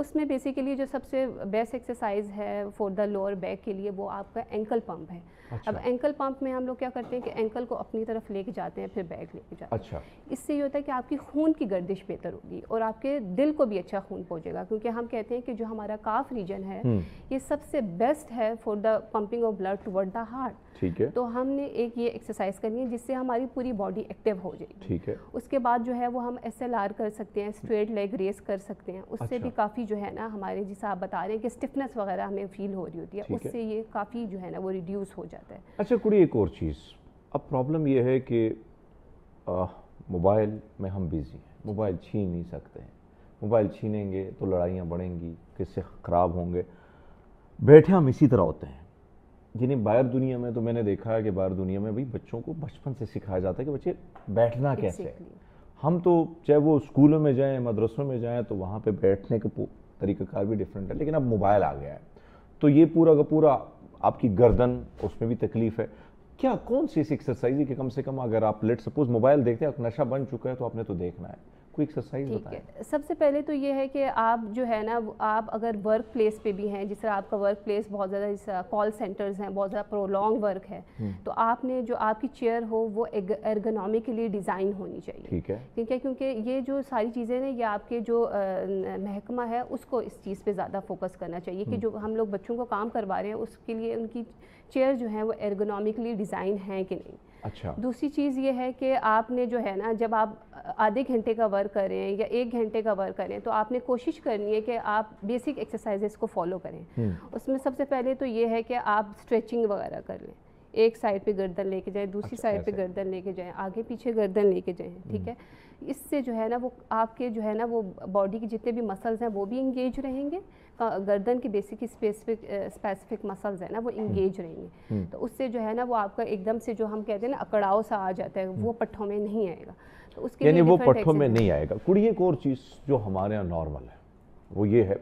اس میں بیسیکلی جو سب سے بیسٹ ایکسرسائز ہے فور دا لوور بیک کے لیے وہ آپ کا اینکل پمپ ہے. اب اینکل پمپ میں ہم لوگ کیا کرتے ہیں کہ اینکل کو اپنی طرف لے کے جاتے ہیں پھر بیک لے کے جاتے ہیں. اچھا. اس سے یہ ہوتا ہے کہ آپ کی خون کی گردش بہتر ہوگی اور آپ کے دل کو بھی اچھا خون پہنچے گا, کیونکہ ہم کہتے ہیں کہ جو ہمارا کاف ریجن ہے یہ سب سے بیسٹ ہے for the pumping of blood toward the heart. ٹھیک ہے. تو ہم نے ایک یہ ایکسرسائز کرنی ہے جس سے ہماری پوری باڈی ایکٹیو ہو جائے گی. ٹھیک ہے. اس کے بعد جو ہے وہ ہم SLR کر سکتے ہیں, اسٹریٹ لیگ ریس کر سکتے ہیں. اس سے بھی کافی جو ہے نا ہمارے جیسے آپ بتا رہے ہیں کہ اسٹفنس وغیرہ ہمیں فیل ہو رہی ہوتی ہے, اس سے یہ کافی جو ہے نا وہ ریڈیوس ہو جاتا ہے. اچھا کڑی ایک اور چیز, اب پرابلم یہ ہے کہ موبائل میں ہم بیزی ہیں, موبائل چھین نہیں سکتے ہیں, موبائل چھینیں گے تو لڑائیاں بڑھیں گی, قصے خراب ہوں گے, بیٹھے ہم اسی طرح ہوتے ہیں. یعنی باہر دنیا میں تو میں نے دیکھا ہے کہ باہر دنیا میں بھی بچوں کو بچپن سے سکھایا جاتا ہے کہ بچے بیٹھنا کیسے ہے. ہم تو چاہے وہ اسکولوں میں جائیں مدرسوں میں جائیں تو وہاں پہ بیٹھنے کا طریقہ کار بھی ڈیفرنٹ ہے, لیکن اب موبائل آ گیا ہے تو یہ پورا کا پورا آپ کی گردن اس میں بھی تکلیف ہے. کیا کون سی ایسی ایکسرسائز ہے کہ کم سے کم اگر آپ لیٹ سپوز موبائل دیکھتے ہیں, نشہ بن چکا ہے تو آپ نے تو دیکھنا ہے, کوئی ایکسرسائز بتائیں. سب سے پہلے تو یہ ہے کہ آپ جو ہے نا آپ اگر ورک پلیس پہ بھی ہیں, جس طرح آپ کا ورک پلیس بہت زیادہ جس طرح کال سینٹرز ہیں, بہت زیادہ پرولونگ ورک ہے, تو آپ نے جو آپ کی چیئر ہو وہ ارگونومکلی ڈیزائن ہونی چاہیے. ٹھیک ہے. کیونکہ یہ جو ساری چیزیں ہیں یہ آپ کے جو محکمہ ہے اس کو اس چیز پہ زیادہ فوکس کرنا چاہیے کہ جو ہم لوگ بچوں کو کام کروا رہے ہیں اس کے لیے ان کی چیئر جو ہیں وہ ارگونومکلی ڈیزائن ہیں کہ نہیں. اچھا. دوسری چیز یہ ہے کہ آپ نے جو ہے نا جب آپ آدھے گھنٹے کا ورک کریں یا 1 گھنٹے کا ورک کریں تو آپ نے کوشش کرنی ہے کہ آپ بیسک ایکسرسائزز کو فالو کریں. اس میں سب سے پہلے تو یہ ہے کہ آپ اسٹریچنگ وغیرہ کر لیں, ایک سائڈ پہ گردن لے کے جائیں, دوسری سائڈ پہ گردن لے کے جائیں, آگے پیچھے گردن لے کے جائیں. ٹھیک ہے. اس سے جو ہے نا وہ آپ کے جو ہے نا وہ باڈی کے جتنے بھی مسلز ہیں وہ بھی انگیج رہیں گے, گردن کے بیسک اسپیسیفک مسلز ہیں نا وہ انگیج رہیں گے. تو اس سے جو ہے نا وہ آپ کا ایک دم سے جو ہم کہتے ہیں نا اکڑاؤ سا آ جاتا ہے وہ پٹھوں میں نہیں آئے گا. تو اس کے یعنی وہ پٹھوں میں نہیں آئے گا. کڑی ایک اور چیز جو ہمارے یہاں نارمل ہے وہ یہ ہے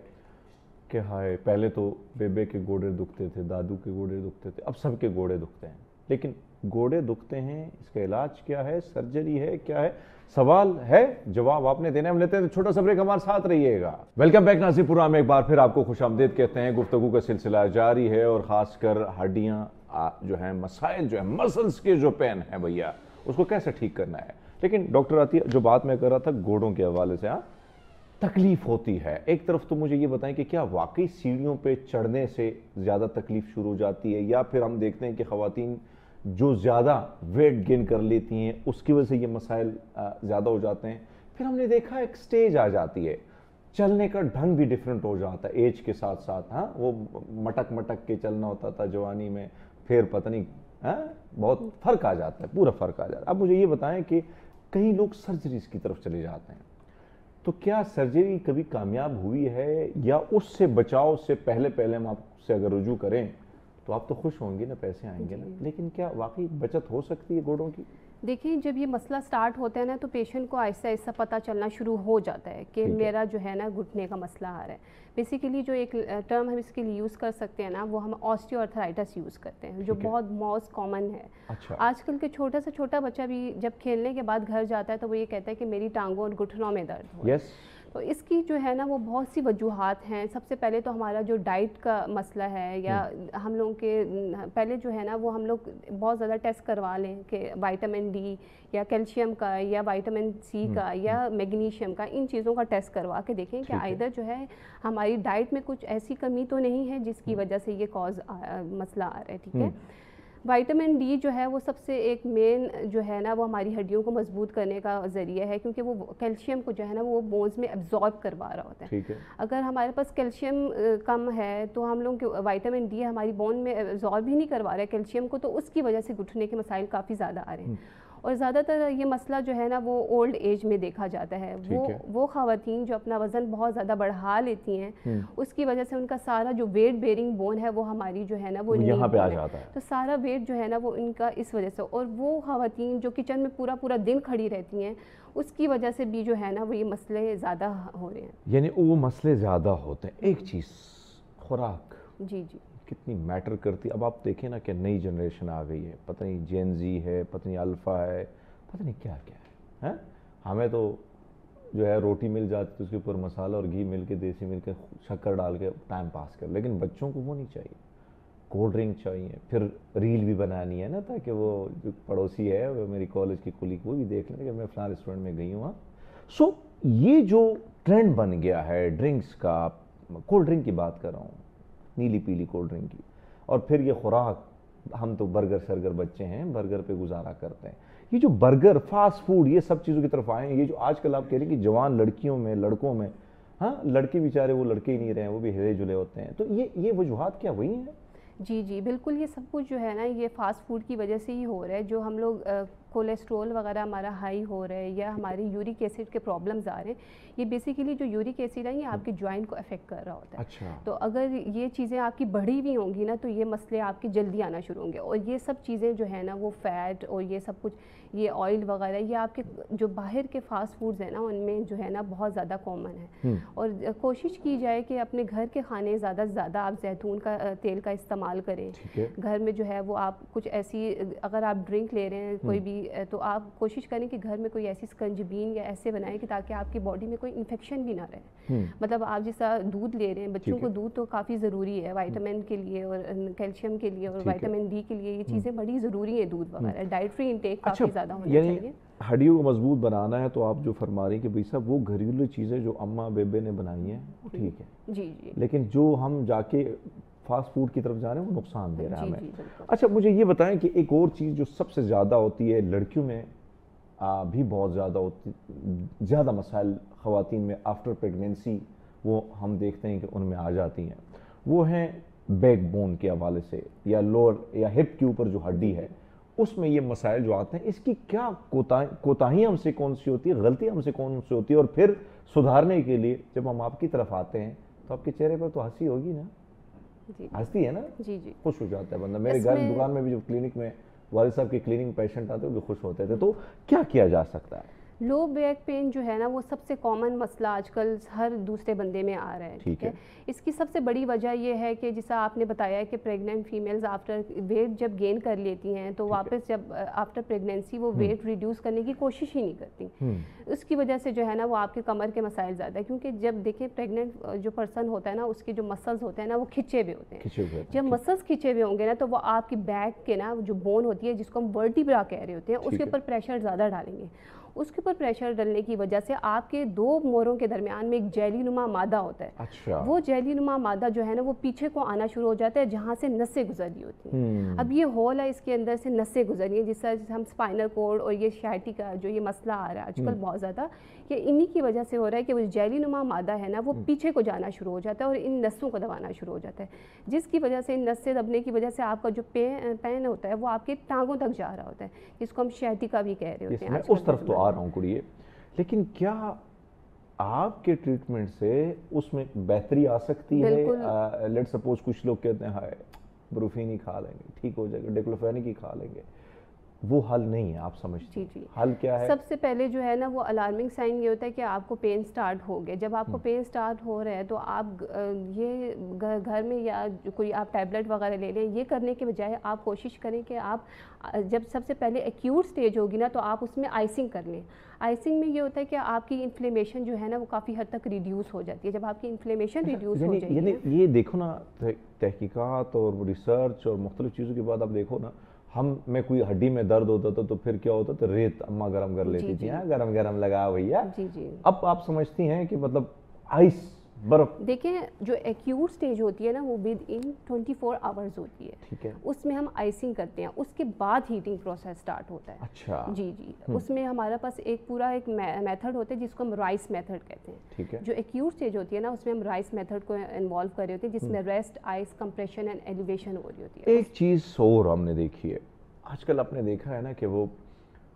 کہ ہائے پہلے تو بیبے کے گوڑے دکھتے تھے, دادو کے گوڑے دکھتے تھے, اب سب کے گوڑے دکھتے ہیں. لیکن گوڑے دکھتے ہیں, اس کا علاج کیا ہے, سرجری ہے, کیا ہے, سوال ہے, جواب آپ نے دینا ہے. ہم لیتے ہیں چھوٹا سا بریک, ہمارے ساتھ رہیے گا. ویلکم بیک ناظرین پروگرام میں ایک بار پھر آپ کو خوش آمدید کہتے ہیں. گفتگو کا سلسلہ جاری ہے اور خاص کر ہڈیاں جو ہیں, مسائل جو ہیں, مسلز کے جو پین ہیں بھیا اس کو کیسے ٹھیک کرنا ہے. لیکن ڈاکٹر عطیہ جو بات میں کر رہا تھا گوڑوں کے حوالے سے, تکلیف ہوتی ہے ایک طرف, تو مجھے یہ بتائیں کہ کیا واقعی سیڑھیوں پہ چڑھنے سے زیادہ تکلیف شروع ہو جاتی ہے, یا پھر ہم دیکھتے ہیں کہ خواتین جو زیادہ ویٹ گین کر لیتی ہیں اس کی وجہ سے یہ مسائل زیادہ ہو جاتے ہیں. پھر ہم نے دیکھا ایک سٹیج آ جاتی ہے, چلنے کا ڈھنگ بھی ڈیفرنٹ ہو جاتا ہے ایج کے ساتھ ساتھ. ہاں وہ مٹک مٹک کے چلنا ہوتا تھا جوانی میں, پھر پتہ نہیں بہت فرق آ جاتا ہے, پورا فرق آ جاتا ہے. اب مجھے یہ بتائیں کہ کئی لوگ سرجریز کی طرف چلے جاتے ہیں, تو کیا سرجری کبھی کامیاب ہوئی ہے, یا اس سے بچاؤ سے پہلے ہم آپ سے اگر رجوع کریں تو آپ تو خوش ہوں گے نا, پیسے آئیں گے نا, لیکن کیا واقعی بچت ہو سکتی ہے گوڑوں کی؟ دیکھیں جب یہ مسئلہ سٹارٹ ہوتا ہے نا تو پیشنٹ کو آہستہ آہستہ پتہ چلنا شروع ہو جاتا ہے کہ میرا جو ہے نا گھٹنے کا مسئلہ آ رہا ہے. بیسیکلی جو ایک ٹرم ہم اس کے لیے یوز کر سکتے ہیں نا وہ ہم آسٹیو آرتھرائٹس یوز کرتے ہیں, جو بہت موسٹ کامن ہے. آج کل کے چھوٹا سے چھوٹا بچہ بھی جب کھیلنے کے بعد گھر جاتا ہے تو وہ یہ کہتا ہے کہ میری ٹانگوں اور گھٹنوں میں درد ہو رہا ہے. تو اس کی جو ہے نا وہ بہت سی وجوہات ہیں. سب سے پہلے تو ہمارا جو ڈائٹ کا مسئلہ ہے, یا ہم لوگوں کے پہلے جو ہے نا وہ ہم لوگ بہت زیادہ ٹیسٹ کروا لیں کہ وائٹامن ڈی یا کیلشیم کا یا وائٹامن سی کا یا میگنیشیم کا, ان چیزوں کا ٹیسٹ کروا کے دیکھیں کہ آئدر جو ہے ہماری ڈائٹ میں کچھ ایسی کمی تو نہیں ہے جس کی وجہ سے یہ مسئلہ آ رہا ہے. ٹھیک ہے. وائٹامن ڈی جو ہے وہ سب سے ایک مین جو ہے نا وہ ہماری ہڈیوں کو مضبوط کرنے کا ذریعہ ہے, کیونکہ وہ کیلشیم کو جو ہے نا وہ بونز میں ایبزارب کروا رہا ہوتا ہے. اگر ہمارے پاس کیلشیم کم ہے تو ہم لوگ وائٹامن ڈی ہماری بون میں ایبزارب ہی نہیں کروا رہا ہے کیلشیم کو, تو اس کی وجہ سے گھٹنے کے مسائل کافی زیادہ آ رہے ہیں. اور زیادہ تر یہ مسئلہ جو ہے نا وہ اولڈ ایج میں دیکھا جاتا ہے. وہ خواتین جو اپنا وزن بہت زیادہ بڑھا لیتی ہیں اس کی وجہ سے ان کا سارا جو ویٹ بیئرنگ بون ہے وہ ہماری جو ہے نا وہ یہاں پہ آ جاتا ہے, تو سارا ویٹ جو ہے نا وہ ان کا اس وجہ سے. اور وہ خواتین جو کچن میں پورا دن کھڑی رہتی ہیں اس کی وجہ سے بھی جو ہے نا وہ یہ مسئلے زیادہ ہو رہے ہیں. یعنی وہ مسئلے زیادہ ہوتے ہیں. ایک چیز خوراک جی کتنی میٹر کرتی. اب آپ دیکھیں نا کہ نئی جنریشن آ گئی ہے, پتہ نہیں جین زی ہے, پتہ نہیں الفا ہے, پتہ نہیں کیا ہے. ہمیں تو جو ہے روٹی مل جاتی تو اس کے اوپر مسالہ اور گھی مل کے دیسی مل کے شکر ڈال کے ٹائم پاس کر. لیکن بچوں کو وہ نہیں چاہیے, کولڈ ڈرنک چاہیے, پھر ریل بھی بنانی ہے نا تاکہ وہ جو پڑوسی ہے وہ میری کالج کی کولیگ وہ بھی دیکھ لیں کہ میں فلاں ریسٹورینٹ میں گئی ہوں وہاں. سو یہ جو ٹرینڈ بن گیا ہے ڈرنکس کا, کولڈ ڈرنک کی بات کر رہا ہوں, نیلی پیلی کولڈ ڈرنک کی, اور پھر یہ خوراک, ہم تو برگر شرگر بچے ہیں, برگر پہ گزارا کرتے ہیں. یہ جو برگر, فاسٹ فوڈ, یہ سب چیزوں کی طرف آئے ہیں. یہ جو آج کل آپ کہہ رہے ہیں کہ جوان لڑکیوں میں, لڑکوں میں, ہاں لڑکے بیچارے وہ لڑکے ہی نہیں رہے ہیں, وہ بھی ہلے جلے ہوتے ہیں. تو یہ وجوہات کیا وہی ہیں؟ جی جی بالکل, یہ سب کچھ جو ہے نا یہ فاسٹ فوڈ کی وجہ سے ہی ہو رہا ہے. جو ہم لوگ کولیسٹرول وغیرہ ہمارا ہائی ہو رہا ہے یا ہماری یورک ایسڈ کے پرابلمز آ رہے ہیں, یہ بیسیکلی جو یورک ایسڈ ہے یہ آپ کے جوائنٹ کو افیکٹ کر رہا ہوتا ہے. اچھا. تو اگر یہ چیزیں آپ کی بڑھی ہوئی ہوں گی نا تو یہ مسئلے آپ کے جلدی آنا شروع ہوں گے. اور یہ سب چیزیں جو ہے نا وہ فیٹ اور یہ سب کچھ, یہ آئل وغیرہ, یہ آپ کے جو باہر کے فاسٹ فوڈز ہیں نا ان میں جو ہے نا بہت زیادہ کامن ہے. اور کوشش کی جائے کہ اپنے گھر کے کھانے زیادہ سے زیادہ آپ زیتون کا تیل کا استعمال کریں. گھر میں جو ہے وہ آپ کچھ ایسی, اگر آپ ڈرنک لے رہے ہیں کوئی بھی, تو آپ کوشش کریں کہ گھر میں کوئی ایسی سکنجبین یا ایسے بنائیں کہ تاکہ آپ کی باڈی میں کوئی انفیکشن بھی نہ رہے. مطلب آپ جیسا دودھ لے رہے ہیں, بچوں کو دودھ تو کافی ضروری ہے وائٹامن کے لیے اور کیلشیم کے لیے اور وائٹامن ڈی کے لیے, یہ چیزیں بڑی ضروری ہیں. دودھ وغیرہ ڈائٹری انٹیک کافی زیادہ ہونا چاہیے. ہڈیوں کو مضبوط بنانا ہے تو آپ جو فرما رہی ہیں کہ بھائی صاحب وہ گھریلو چیزیں جو اماں بیبے نے بنائی ہیں وہ ٹھیک ہے, جی جی, لیکن جو ہم جا کے فاسٹ فوڈ کی طرف جا رہے ہیں وہ نقصان دے رہا ہے ہمیں. اچھا مجھے یہ بتائیں کہ ایک اور چیز جو سب سے زیادہ ہوتی ہے لڑکیوں میں بھی بہت زیادہ ہوتی, زیادہ مسائل خواتین میں آفٹر پریگنینسی وہ ہم دیکھتے ہیں کہ ان میں آ جاتی ہیں, وہ ہیں بیک بون کے حوالے سے یا لوور یا ہپ کے اوپر جو ہڈی ہے اس میں یہ مسائل جو آتے ہیں. اس کی کیا کوتاہیاں ہم سے کون سی ہوتی ہے, غلطیاں ہم سے کون سی ہوتی ہے, اور پھر سدھارنے کے لیے جب ہم آپ کی طرف آتے ہیں تو آپ کے چہرے پر تو ہنسی ہوگی نا, ہنستی ہے نا, جی جی, خوش ہو جاتا ہے بندہ. میرے گھر دکان میں بھی جو کلینک میں والد صاحب کے کلینک پیشنٹ آتے ہیں وہ بھی خوش ہوتے تھے. تو کیا کیا جا سکتا ہے؟ لو بیک پین جو ہے نا وہ سب سے کامن مسئلہ آج کل ہر دوسرے بندے میں آ رہا ہے. ٹھیک ہے, اس کی سب سے بڑی وجہ یہ ہے کہ جیسا آپ نے بتایا ہے کہ پریگننٹ فیمیلز آفٹر ویٹ جب گین کر لیتی ہیں تو واپس جب آفٹر پریگنینسی وہ ویٹ ریڈیوس کرنے کی کوشش ہی نہیں کرتی. اس کی وجہ سے جو ہے نا وہ آپ کے کمر کے مسائل زیادہ ہے, کیونکہ جب دیکھیں پریگننٹ جو پرسن ہوتا ہے نا اس کے جو مسلز ہوتے ہیں نا وہ کھچے ہوئے ہوتے ہیں. جب مسلز کھچے ہوئے ہوں گے نا تو وہ آپ کی بیک کے نا جو بون ہوتی ہے جس کو ہم ورٹیبرا کہہ رہے ہوتے ہیں اس کے اوپر پریشر زیادہ ڈالیں گے. اس کے اوپر پریشر ڈلنے کی وجہ سے آپ کے دو موروں کے درمیان میں ایک جیلی نما مادہ ہوتا ہے. اچھا. وہ جیلی نما مادہ جو ہے نا وہ پیچھے کو آنا شروع ہو جاتا ہے جہاں سے نسیں گزر رہی ہوتی ہیں. اب یہ ہول ہے, اس کے اندر سے نسیں گزر رہی ہیں, جس طرح ہم اسپائنل کورڈ اور یہ شائٹی کا جو یہ مسئلہ آ رہا ہے آج کل بہت زیادہ, یہ انہی کی وجہ سے ہو رہا ہے کہ وہ جیلی نما مادہ ہے نا وہ پیچھے کو جانا شروع ہو جاتا ہے اور ان نسوں کو دبانا شروع ہو جاتا ہے, جس کی وجہ سے ان نسیں دبنے کی وجہ سے آپ کا جو پین ہوتا ہے وہ آپ کے ٹانگوں تک جا رہا ہوتا ہے, جس کو ہم شائٹی کا بھی کہہ رہے ہوتے ہیں. میں اس طرف تو آ رہا ہوں کڑیے, لیکن کیا آپ کے ٹریٹمنٹ سے اس میں بہتری آ سکتی ہے؟ لیٹ سپوز کچھ لوگ کہتے ہیں ہائے بروفین ہی کھا لیں گے ٹھیک ہو جائے گا, ڈیکلوفینک ہی کھا لیں گے, وہ حل نہیں ہے آپ سمجھتے ہیں؟ حل کیا ہے؟ سب سے پہلے جو ہے نا وہ الارمنگ سائن یہ ہوتا ہے کہ آپ کو پین سٹارٹ ہو گیا. جب آپ کو پین سٹارٹ ہو رہا ہے تو آپ یہ گھر میں یا کوئی آپ ٹیبلٹ وغیرہ لے لیں. یہ کرنے کے بجائے آپ کوشش کریں کہ آپ جب سب سے پہلے ایکیوٹ سٹیج ہوگی نا تو آپ اس میں آئسنگ کر لیں. آئسنگ میں یہ ہوتا ہے کہ آپ کی انفلیمیشن جو ہے نا وہ کافی حد تک ریڈیوس ہو جاتی ہے. جب آپ کی انفلیمیشن ریڈیوس ہو جائے گی, یہ دیکھو نا تحقیقات اور ریسرچ اور مختلف چیزوں کے بعد آپ دیکھو نا, ہم میں کوئی ہڈی میں درد ہوتا تھا تو پھر کیا ہوتا تھا, ریت اماں گرم کر لیتی تھی, گرم گرم لگا بھیا. اب آپ سمجھتی ہیں کہ مطلب آئس برف. دیکھیں جو ایکیوٹ سٹیج ہوتی ہے نا وہ ود ان 24 آورز ہوتی ہے. ٹھیک ہے, اس میں ہم آئسنگ کرتے ہیں, اس کے بعد ہیٹنگ پروسیس سٹارٹ ہوتا ہے. اچھا. جی جی, اس میں ہمارے پاس ایک پورا ایک میتھڈ ہوتا ہے جس کو ہم رائس میتھڈ کہتے ہیں. ٹھیک ہے. جو ایکیوٹ سٹیج ہوتی ہے نا اس میں ہم رائس میتھڈ کو انوالو کر رہے ہوتے ہیں, جس میں rest, ice compression and elevation ہو رہی ہوتی ہے. ایک چیز اور ہم نے دیکھی ہے آج کل, آپ نے دیکھا ہے نا کہ وہ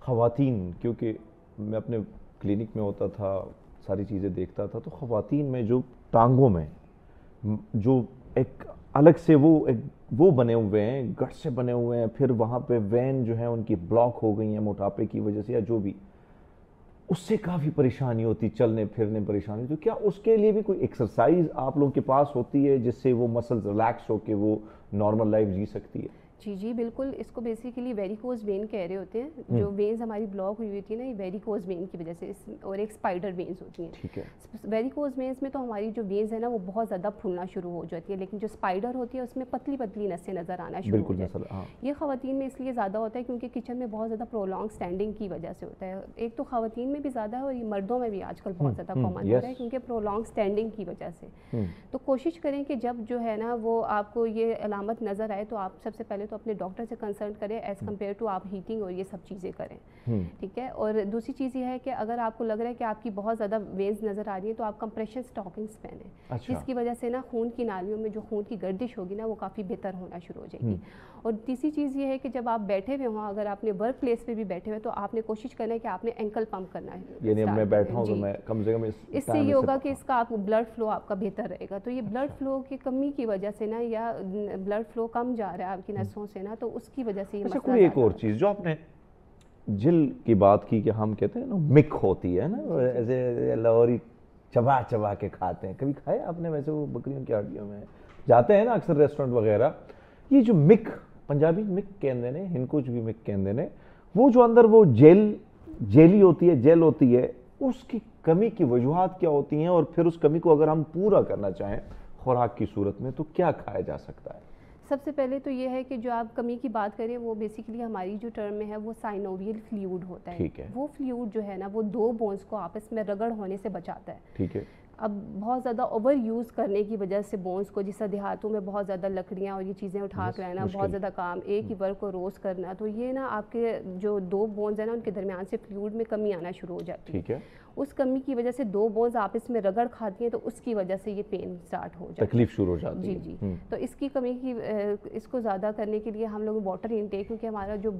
خواتین, کیونکہ میں اپنے کلینک میں ہوتا تھا ساری چیزیں دیکھتا تھا, تو خواتین میں جو ٹانگوں میں جو ایک الگ سے وہ بنے ہوئے ہیں, گٹ سے بنے ہوئے ہیں, پھر وہاں پہ وین جو ہیں ان کی بلاک ہو گئی ہیں موٹاپے کی وجہ سے یا جو بھی, اس سے کافی پریشانی ہوتی, چلنے پھرنے پریشانی. تو کیا اس کے لیے بھی کوئی ایکسرسائز آپ لوگوں کے پاس ہوتی ہے جس سے وہ مسلز ریلیکس ہو کے وہ نارمل لائف جی سکتی ہے؟ جی جی بالکل، اس کو بیسیکلی ویریکوز وین کہہ رہے ہوتے ہیں. جو وینز ہماری بلاک ہوئی ہوتی ہے نا، یہ ویریکوز وین کی وجہ سے، اور ایک اسپائڈر وینز ہوتی ہیں. ٹھیک ہے. ویریکوز وینز میں تو ہماری جو وینز ہے نا وہ بہت زیادہ پھولنا شروع ہو جاتی ہے، لیکن جو اسپائڈر ہوتی ہے اس میں پتلی پتلی نسیں نظر آنا شروع ہو جاتی ہیں. یہ خواتین میں اس لیے زیادہ ہوتا ہے کیونکہ کچن میں بہت زیادہ پرولونگ اسٹینڈنگ کی وجہ سے ہوتا ہے. ایک تو خواتین میں بھی زیادہ ہے اور یہ مردوں میں بھی آج کل بہت زیادہ کامن ہو رہا ہے کیونکہ پرولونگ اسٹینڈنگ کی وجہ سے. تو کوشش کریں کہ جب جو ہے نا وہ آپ کو یہ علامت نظر آئے تو آپ سب سے پہلے تو اپنے ڈاکٹر سے کنسلٹ کریں ایز کمپیئر ٹو آپ ہیٹنگ اور یہ سب چیزیں کریں. ٹھیک ہے. اور دوسری چیز یہ ہے کہ اگر آپ کو لگ رہا ہے کہ آپ کی بہت زیادہ وینز نظر آ رہی ہیں تو آپ کمپریشن اسٹاکنگس پہنیں، جس کی وجہ سے نا خون کی نالیوں میں جو خون کی گردش ہوگی نا وہ کافی بہتر ہونا شروع ہو جائے گی. اور تیسری چیز یہ ہے کہ جب آپ بیٹھے ہوئے ہوں، اگر آپ نے ورک پلیس پہ بھی بیٹھے ہوئے تو آپ نے کوشش کرنا ہے کہ آپ نے اینکل پمپ کرنا ہے. یعنی اب میں بیٹھا ہوں تو میں کم سے کم اس سے یہ ہوگا کہ اس کا آپ بلڈ فلو آپ کا بہتر رہے گا. تو یہ بلڈ فلو کی کمی کی وجہ سے نا، یا بلڈ فلو کم جا رہا ہے آپ کی نسوں سے نا، تو اس کی وجہ سے یہ مسئلہ. کوئی ایک اور چیز جو آپ نے جل کی بات کی کہ ہم کہتے ہیں نا مک ہوتی ہے نا، ایسے لاہوری چبا چبا کے کھاتے ہیں. کبھی کھایا آپ نے ویسے وہ بکریوں کی ہڈیوں میں جاتے ہیں نا اکثر ریسٹورنٹ وغیرہ، یہ جو مک پنجابی مک کہندے نے، ہندکو بھی مک کہندے نے، وہ جو اندر وہ جیلی ہوتی ہے، جیل ہوتی ہے، اس کی کمی کی وجوہات کیا ہوتی ہیں؟ اور پھر اس کمی کو اگر ہم پورا کرنا چاہیں خوراک کی صورت میں تو کیا کھایا جا سکتا ہے؟ سب سے پہلے تو یہ ہے کہ جو آپ کمی کی بات کریں وہ بیسیکلی ہماری جو ٹرم میں ہے وہ سائنوویل فلوئڈ ہوتا ہے. وہ فلوئڈ جو ہے نا وہ دو بونز کو آپس میں رگڑ ہونے سے بچاتا ہے. ٹھیک ہے. اب بہت زیادہ اوور یوز کرنے کی وجہ سے بونز کو، جس طرح دیہاتوں میں بہت زیادہ لکڑیاں اور یہ چیزیں اٹھا کے رہنا، بہت زیادہ کام، ایک ہی ورک کو روز کرنا، تو یہ نا آپ کے جو دو بونز ہیں نا ان کے درمیان سے فلوئڈ میں کمی آنا شروع ہو جاتی ہے. ٹھیک ہے. اس کمی کی وجہ سے دو بونز آپس میں رگڑ کھاتی ہیں تو اس کی وجہ سے یہ پین سٹارٹ ہو جاتی ہے، تکلیف شروع ہو جاتی ہے. جی جی. تو اس کی کمی کی اس کو زیادہ کرنے کے لیے ہم لوگ واٹر انٹیک، کیونکہ ہمارا جو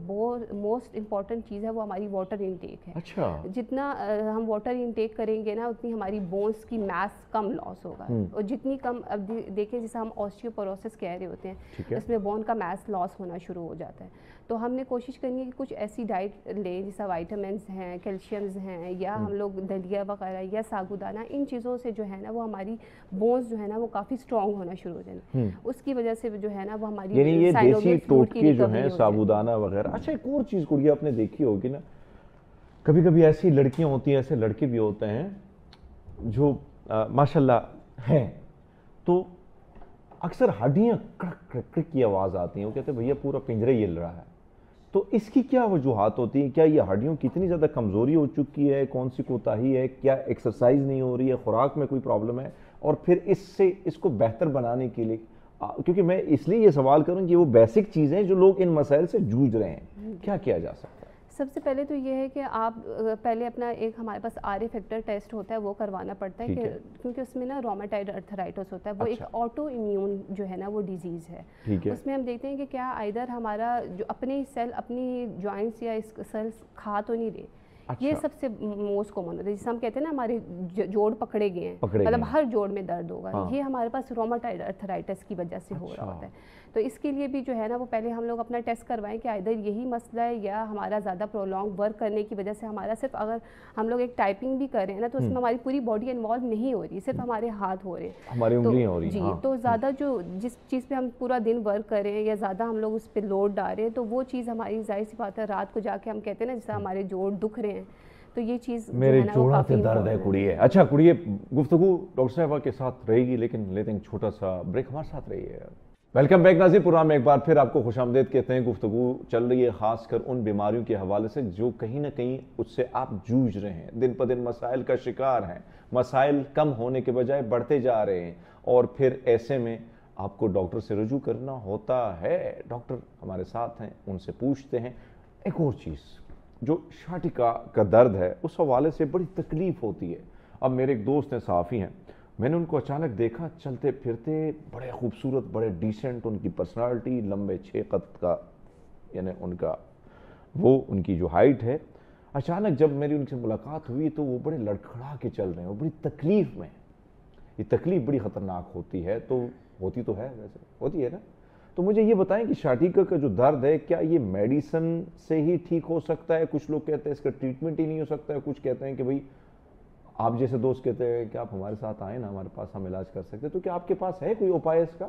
موسٹ امپورٹنٹ چیز ہے وہ ہماری واٹر انٹیک ہے. اچھا. جتنا ہم واٹر انٹیک کریں گے نا اتنی ہماری بونز کی میس کم لاس ہوگا. اور جتنی کم، اب دیکھیں جیسے ہم آسٹیوپوروسس کہہ رہے ہوتے ہیں، اس میں بون کا میس لاس ہونا شروع ہو جاتا ہے. تو ہم نے کوشش کرنی ہے کہ کچھ ایسی ڈائٹ لیں جیسا وائٹامنس ہیں، کیلشیمز ہیں، یا ہم لوگ دلیا وغیرہ یا ساگودانہ، ان چیزوں سے جو ہے نا وہ ہماری بونز جو ہے نا وہ کافی اسٹرانگ ہونا شروع ہو جائیں. اس کی وجہ سے جو ہے نا وہ ہماری یعنی یہ دیسی ٹوٹکے جو ہیں ساگودانہ وغیرہ. اچھا ایک اور چیز کو آپ نے دیکھی ہوگی نا، کبھی کبھی ایسی لڑکیاں ہوتی ہیں، ایسے لڑکے بھی ہوتے ہیں جو ماشاءاللہ ہیں، تو اکثر ہڈیاں کڑک کڑک کی آواز آتی ہیں، وہ کہتے ہیں بھیا پورا پنجرہ ہل رہا ہے. تو اس کی کیا وجوہات ہوتی ہیں؟ کیا یہ ہڈیوں کی اتنی زیادہ کمزوری ہو چکی ہے؟ کون سی کوتاہی ہے؟ کیا ایکسرسائز نہیں ہو رہی ہے؟ خوراک میں کوئی پرابلم ہے؟ اور پھر اس کو بہتر بنانے کے لیے، کیونکہ میں اس لیے یہ سوال کروں کہ وہ بیسک چیزیں جو لوگ ان مسائل سے جوجھ رہے ہیں، کیا کیا جا سکتا ہے؟ سب سے پہلے تو یہ ہے کہ آپ پہلے اپنا ایک ہمارے پاس آر فیکٹر ٹیسٹ ہوتا ہے وہ کروانا پڑتا ہے، کیونکہ اس میں نا رومیٹائڈ ارتھرائٹس ہوتا ہے، وہ ایک آٹو امیون جو ہے نا وہ ڈیزیز ہے. اس میں ہم دیکھتے ہیں کہ کیا ائدر ہمارا جو اپنے سیل اپنی جوائنٹس یا سیلز کھا تو نہیں رہے. یہ سب سے موسٹ کامن ہوتا ہے، جسے ہم کہتے ہیں نا ہمارے جوڑ پکڑے گئے ہیں، مطلب ہر جوڑ میں درد ہوگا. یہ ہمارے پاس رومیٹائڈ ارتھرائٹس کی وجہ سے ہو رہا ہوتا ہے. تو اس کے لیے بھی جو ہے نا وہ پہلے ہم لوگ اپنا ٹیسٹ کروائیں کہ ائدر یہی مسئلہ ہے یا ہمارا زیادہ پرولونگ ورک کرنے کی وجہ سے ہمارا صرف، اگر ہم لوگ ایک ٹائپنگ بھی کر رہے ہیں نا تو اس میں ہماری پوری باڈی انوالو نہیں ہو رہی، صرف ہمارے ہاتھ ہو رہے ہیں، ہماری انگلیاں ہو رہی ہیں. جی. تو زیادہ جو جس چیز پہ ہم پورا دن ورک کر رہے ہیں یا زیادہ ہم لوگ اس پہ لوڈ ڈال رہے ہیں تو وہ چیز ہماری ظاہر سی بات ہے رات کو جا کے ہم کہتے ہیں نا جیسا ہمارے جوڑ دکھ رہے ہیں، تو یہ چیز میرے جوڑوں سے درد ہے کڑیے. اچھا کڑیے، گفتگو ڈاکٹر صاحبہ کے ساتھ رہے گی لیکن لیتے ہیں چھوٹا سا بریک. ہمارے ساتھ رہیے. ویلکم بیک ناظرین، پروگرام میں ایک بار پھر آپ کو خوش آمدید کہتے ہیں. گفتگو چل رہی ہے خاص کر ان بیماریوں کے حوالے سے جو کہیں نہ کہیں اس سے آپ جوجھ رہے ہیں، دن پہ دن مسائل کا شکار ہیں، مسائل کم ہونے کے بجائے بڑھتے جا رہے ہیں، اور پھر ایسے میں آپ کو ڈاکٹر سے رجوع کرنا ہوتا ہے. ڈاکٹر ہمارے ساتھ ہیں، ان سے پوچھتے ہیں. ایک اور چیز جو شاٹکا کا درد ہے اس حوالے سے بڑی تکلیف ہوتی ہے. اب میرے ایک دوست ہیں، صحافی ہیں، میں نے ان کو اچانک دیکھا چلتے پھرتے، بڑے خوبصورت، بڑے ڈیسنٹ، ان کی پرسنالٹی، لمبے 6 قد کا یعنی ان کی جو ہائٹ ہے. اچانک جب میری ان سے ملاقات ہوئی تو وہ بڑے لڑکھڑا کے چل رہے ہیں، وہ بڑی تکلیف میں. یہ تکلیف بڑی خطرناک ہوتی ہے، تو ہوتی تو ہے، ویسے ہوتی ہے نا. تو مجھے یہ بتائیں کہ شاٹکا کا جو درد ہے کیا یہ میڈیسن سے ہی ٹھیک ہو سکتا ہے؟ کچھ لوگ کہتے ہیں اس کا ٹریٹمنٹ ہی نہیں ہو سکتا ہے، کچھ کہتے ہیں کہ بھئی آپ جیسے دوست کہتے ہیں کہ آپ ہمارے ساتھ آئیں نا، ہمارے پاس ہم علاج کر سکتے ہیں. تو کیا آپ کے پاس ہے کوئی اپائے اس کا؟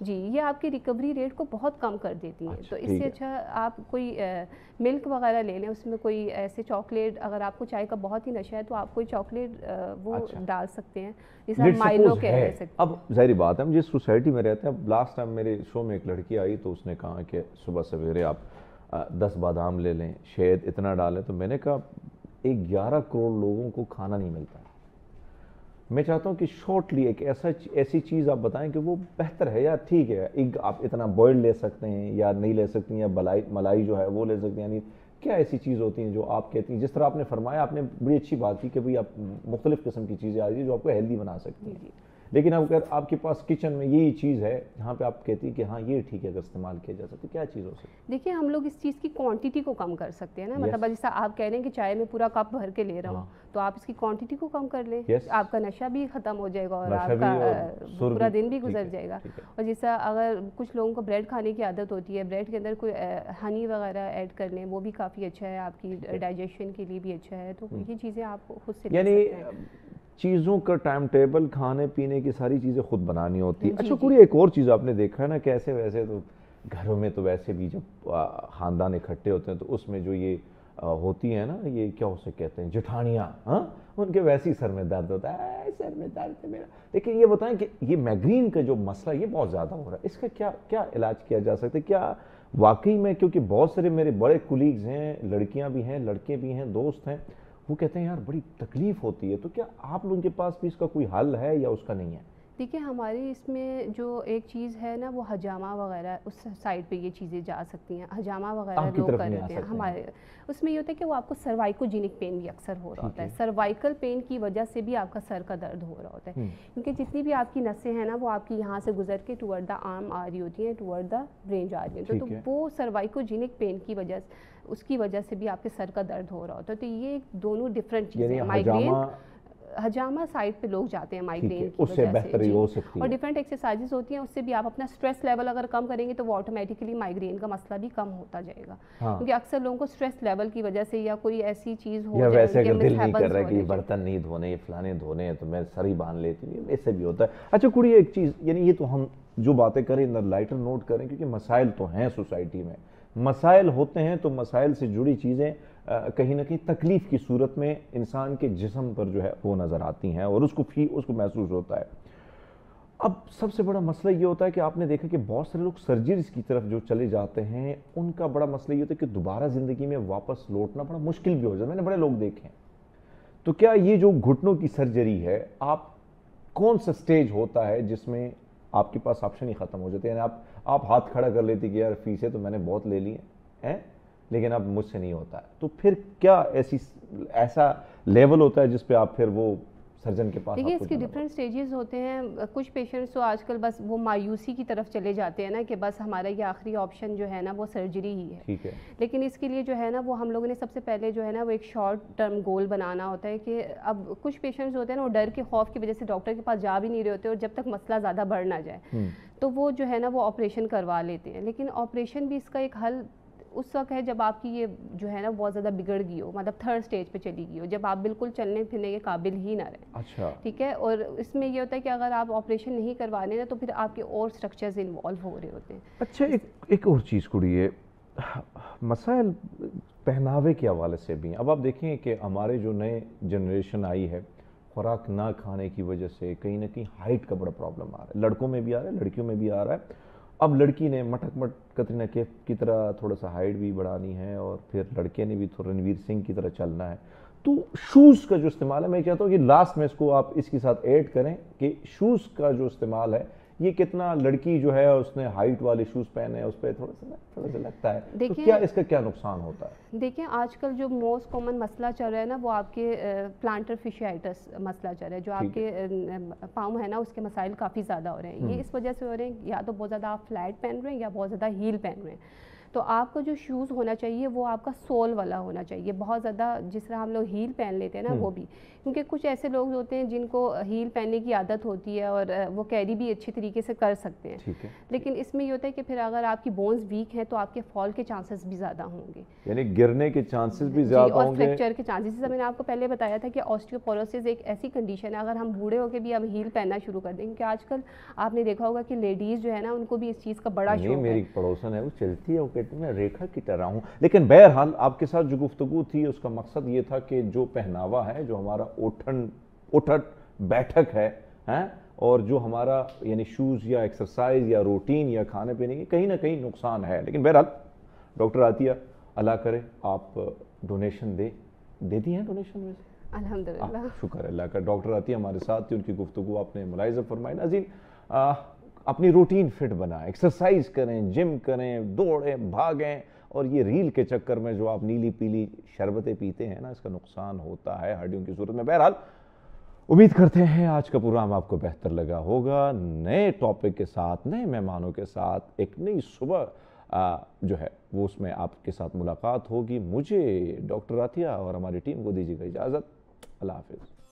جی یہ آپ کی ریکوری ریٹ کو بہت کم کر دیتی ہیں. تو اس سے اچھا آپ کوئی ملک وغیرہ لے لیں, اس میں کوئی ایسے چاکلیٹ, اگر آپ کو چائے کا بہت ہی نشہ ہے تو آپ کوئی چاکلیٹ وہ ڈال سکتے ہیں جسے آپ مائلو کہہ سکتے ہیں. اب ظاہری بات ہے ہم جس سوسائٹی میں رہتے ہیں, اب لاسٹ ٹائم میرے شو میں ایک لڑکی آئی تو اس نے کہا کہ صبح سویرے آپ 10 بادام لے لیں, شہد اتنا ڈالیں. تو میں نے کہا 11 کروڑ لوگوں کو کھانا نہیں ملتا. میں چاہتا ہوں کہ شارٹلی ایک ایسی چیز آپ بتائیں کہ وہ بہتر ہے, یا ٹھیک ہے ایک آپ اتنا بوائل لے سکتے ہیں یا نہیں لے سکتی ہیں, یا ملائی جو ہے وہ لے سکتے ہیں. یعنی کیا ایسی چیز ہوتی ہیں جو آپ کہتی ہیں, جس طرح آپ نے فرمایا, آپ نے بڑی اچھی بات کی کہ بھئی آپ مختلف قسم کی چیزیں آ رہی ہیں جو آپ کو ہیلدی بنا سکتی ہیں, لیکن اگر آپ کے پاس کچن میں یہی چیز ہے جہاں پہ آپ کہتی ہیں کہ ہاں یہ ٹھیک ہے اگر استعمال کیا جا سکتا ہے, کیا چیز ہو سکتی ہے؟ دیکھیں ہم لوگ اس چیز کی کوانٹٹی کو کم کر سکتے ہیں نا, مطلب جیسا آپ کہہ رہے ہیں کہ چائے میں پورا کپ بھر کے لے رہا ہوں, تو آپ اس کی کوانٹٹی کو کم کر لیں, آپ کا نشہ بھی ختم ہو جائے گا اور آپ کا پورا دن بھی گزر جائے گا. اور جیسا اگر کچھ لوگوں کو بریڈ کھانے کی عادت ہوتی ہے, بریڈ کے اندر کوئی ہنی وغیرہ ایڈ کر لیں, وہ بھی کافی اچھا ہے, آپ کی ڈائجیشن کے لیے بھی اچھا ہے. تو یہ چیزیں آپ خود سے لے سکتے ہیں. چیزوں کا ٹائم ٹیبل, کھانے پینے کی ساری چیزیں خود بنانی ہوتی ہے. اچھا کوئی ایک اور چیز آپ نے دیکھا ہے نا, کیسے ویسے تو گھروں میں تو ویسے بھی جب خاندان اکٹھے ہوتے ہیں تو اس میں جو یہ ہوتی ہیں نا, یہ کیا اسے کہتے ہیں, جٹھانیاں, ہاں ان کے ویسے ہی سر میں درد ہوتا ہے, سر میں درد ہے میرا. لیکن یہ بتائیں کہ یہ مائگرین کا جو مسئلہ یہ بہت زیادہ ہو رہا ہے, اس کا کیا علاج کیا جا سکتا ہے؟ کیا واقعی میں, کیونکہ بہت سارے میرے بڑے کولیگز ہیں, لڑکیاں بھی ہیں, لڑکے بھی ہیں, دوست ہیں, وہ کہتے ہیں یار بڑی تکلیف ہوتی ہے. تو کیا آپ لوگوں کے پاس بھی اس کا کوئی حل ہے یا اس کا نہیں ہے؟ دیکھیں ہماری اس میں جو ایک چیز ہے نا, وہ حجامہ وغیرہ, اس سائڈ پہ یہ چیزیں جا سکتی ہیں. حجامہ وغیرہ لوگ کر رہتے ہیں ہمارے, اس میں یہ ہوتا ہے کہ وہ آپ کو سروائکوجینک پین بھی اکثر ہو رہا ہوتا ہے. سروائکل پین کی وجہ سے بھی آپ کا سر کا درد ہو رہا ہوتا ہے, کیونکہ جتنی بھی آپ کی نسیں ہیں نا وہ آپ کی یہاں سے گزر کے ٹورڈ دا آرم آ رہی ہوتی ہیں, ٹورڈ دا برین جا رہی ہیں. تو وہ سروائکوجینک پین کی وجہ سے, اس کی وجہ سے بھی آپ کے سر کا درد ہو رہا ہوتا ہے. تو یہ دونوں ڈفرینٹ چیزیں ہیں. مائگرین حجامہ سائڈ پہ لوگ جاتے ہیں مائگرین کی وجہ سے, اور ڈفرینٹ ایکسرسائزز ہوتی ہیں, اس سے بھی آپ اپنا اسٹریس لیول اگر کم کریں گے تو وہ آٹومیٹکلی مائگرین کا مسئلہ بھی کم ہوتا جائے گا. کیونکہ اکثر لوگوں کو اسٹریس لیول کی وجہ سے یا کوئی ایسی چیز ہو جائے, ویسے اگر دل نہیں کر رہا کہ یہ برتن نہیں دھونے, یہ فلانے دھونے ہیں, تو میں سر ہی باندھ لیتی ہوں, ایسے بھی ہوتا ہے. اچھا کڑی ایک چیز, یعنی یہ تو ہم جو باتیں کریں لائٹر نوٹ کریں, کیونکہ مسائل تو ہیں سوسائٹی میں, مسائل ہوتے ہیں, تو مسائل سے جڑی چیزیں کہیں نہ کہیں تکلیف کی صورت میں انسان کے جسم پر جو ہے وہ نظر آتی ہیں, اور اس کو محسوس ہوتا ہے. اب سب سے بڑا مسئلہ یہ ہوتا ہے کہ آپ نے دیکھا کہ بہت سارے لوگ سرجریز کی طرف جو چلے جاتے ہیں, ان کا بڑا مسئلہ یہ ہوتا ہے کہ دوبارہ زندگی میں واپس لوٹنا بڑا مشکل بھی ہو جاتا ہے. میں نے بڑے لوگ دیکھے ہیں. تو کیا یہ جو گھٹنوں کی سرجری ہے, آپ کون سا سٹیج ہوتا ہے جس میں آپ کے پاس آپشن ہی ختم ہو جاتے ہیں؟ یعنی آپ ہاتھ کھڑا کر لیتے کہ یار فیسیں تو میں نے بہت لے لی ہیں, لیکن اب مجھ سے نہیں ہوتا ہے, تو پھر کیا ایسا لیول ہوتا ہے جس پہ آپ پھر وہ سرجن کے پاس؟ دیکھیے اس کے ڈفرینٹ سٹیجز ہوتے ہیں. کچھ پیشنٹس تو آج کل بس وہ مایوسی کی طرف چلے جاتے ہیں نا, کہ بس ہمارا یہ آخری آپشن جو ہے نا وہ سرجری ہی ہے. ٹھیک ہے, لیکن اس کے لیے جو ہے نا وہ ہم لوگوں نے سب سے پہلے جو ہے نا وہ ایک شارٹ ٹرم گول بنانا ہوتا ہے. کہ اب کچھ پیشنٹس ہوتے ہیں نا, وہ ڈر کے خوف کی وجہ سے ڈاکٹر کے پاس جا بھی نہیں رہے ہوتے, اور جب تک مسئلہ زیادہ بڑھ نہ جائے تو وہ جو ہے نا وہ آپریشن کروا لیتے ہیں. لیکن آپریشن بھی اس کا ایک حل اس وقت ہے جب آپ کی یہ جو ہے نا بہت زیادہ بگڑ گئی ہو, مطلب تھرڈ سٹیج پہ چلی گئی ہو, جب آپ بالکل چلنے پھرنے کے قابل ہی نہ رہیں. اچھا ٹھیک ہے. اور اس میں یہ ہوتا ہے کہ اگر آپ آپریشن نہیں کروانے نا تو پھر آپ کے اور سٹرکچرز انوالو ہو رہے ہوتے ہیں. اچھا ایک اور چیز کڑی ہے, مسائل پہناوے کے حوالے سے بھی ہیں. اب آپ دیکھیں کہ ہمارے جو نئے جنریشن آئی ہے, خوراک نہ کھانے کی وجہ سے کہیں نہ کہیں ہائٹ کا بڑا پرابلم آ رہا ہے. لڑکوں میں بھی آ رہا ہے, لڑکیوں میں بھی آ رہا ہے. اب لڑکی نے مٹک کترینہ کیف کی طرح تھوڑا سا ہائٹ بھی بڑھانی ہے, اور پھر لڑکے نے بھی رنویر سنگھ کی طرح چلنا ہے. تو شوز کا جو استعمال ہے, میں چاہتا ہوں کہ لاسٹ میں اس کو آپ اس کے ساتھ ایڈ کریں کہ شوز کا جو استعمال ہے یہ کتنا, لڑکی جو ہے اس نے ہائٹ والے شوز پہنے, اس پہ تھوڑا سا لگتا ہے, تو کیا اس کا کیا نقصان ہوتا ہے؟ دیکھیں آج کل جو موسٹ کامن مسئلہ چل رہا ہے نا وہ آپ کے پلانٹر فیشیائٹس مسئلہ چل رہا ہے, جو آپ کے پاؤں ہے نا اس کے مسائل کافی زیادہ ہو رہے ہیں. یہ اس وجہ سے ہو رہے ہیں یا تو بہت زیادہ آپ فلیٹ پہن رہے ہیں یا بہت زیادہ ہیل پہن رہے ہیں. تو آپ کا جو شوز ہونا چاہیے وہ آپ کا سول والا ہونا چاہیے، بہت زیادہ جس طرح ہم لوگ ہیل پہن لیتے ہیں نا وہ بھی، کیونکہ کچھ ایسے لوگ ہوتے ہیں جن کو ہیل پہننے کی عادت ہوتی ہے اور وہ کیری بھی اچھی طریقے سے کر سکتے ہیں، لیکن اس میں یہ ہوتا ہے کہ پھر اگر آپ کی بونز ویک ہیں تو آپ کے فال کے چانسز بھی زیادہ ہوں گے، یعنی گرنے کے چانسز بھی زیادہ ہوں گے، اور فریکچر کے چانسز، جیسے میں نے آپ کو پہلے بتایا تھا کہ آسٹیوپوروسس ایک ایسی کنڈیشن ہے، اگر ہم بوڑھے ہو کے بھی اب ہیل پہننا شروع کر دیں، کیونکہ آج کل آپ نے دیکھا ہوگا کہ لیڈیز جو ہے نا ان کو بھی اس چیز کا بڑا شوق ہے. میری پڑوسن ہے وہ چلتی ہے، وہ کہتی ہے میں ریکھا کی طرح ہوں. لیکن بہرحال آپ کے ساتھ جو گفتگو تھی اس کا مقصد یہ تھا کہ جو پہناوا ہے، جو ہمارا اٹھٹ بیٹھک ہے اور جو ہمارا یعنی شوز یا ایکسرسائز یا روٹین یا کھانے پینے کی کہیں نہ کہیں نقصان ہے. لیکن بہرحال ڈاکٹر عطیہ اللہ کرے آپ ڈونیشن دے دی ہیں ڈونیشن میں سے الحمدللہ، شکر اللہ کا. ڈاکٹر عطیہ ہمارے ساتھ تھی، ان کی گفتگو آپ نے ملاحظہ فرمائی. ناظرین اپنی روٹین فٹ بنائیں، ایکسرسائز کریں، جم کریں، دوڑیں، بھاگیں، اور یہ ریل کے چکر میں جو آپ نیلی پیلی شربتیں پیتے ہیں نا اس کا نقصان ہوتا ہے ہڈیوں کی صورت میں. بہرحال امید کرتے ہیں آج کا پروگرام آپ کو بہتر لگا ہوگا. نئے ٹاپک کے ساتھ، نئے مہمانوں کے ساتھ ایک نئی صبح جو ہے وہ اس میں آپ کے ساتھ ملاقات ہوگی. مجھے ڈاکٹر عطیہ اور ہماری ٹیم کو دیجیے گا اجازت. اللہ حافظ.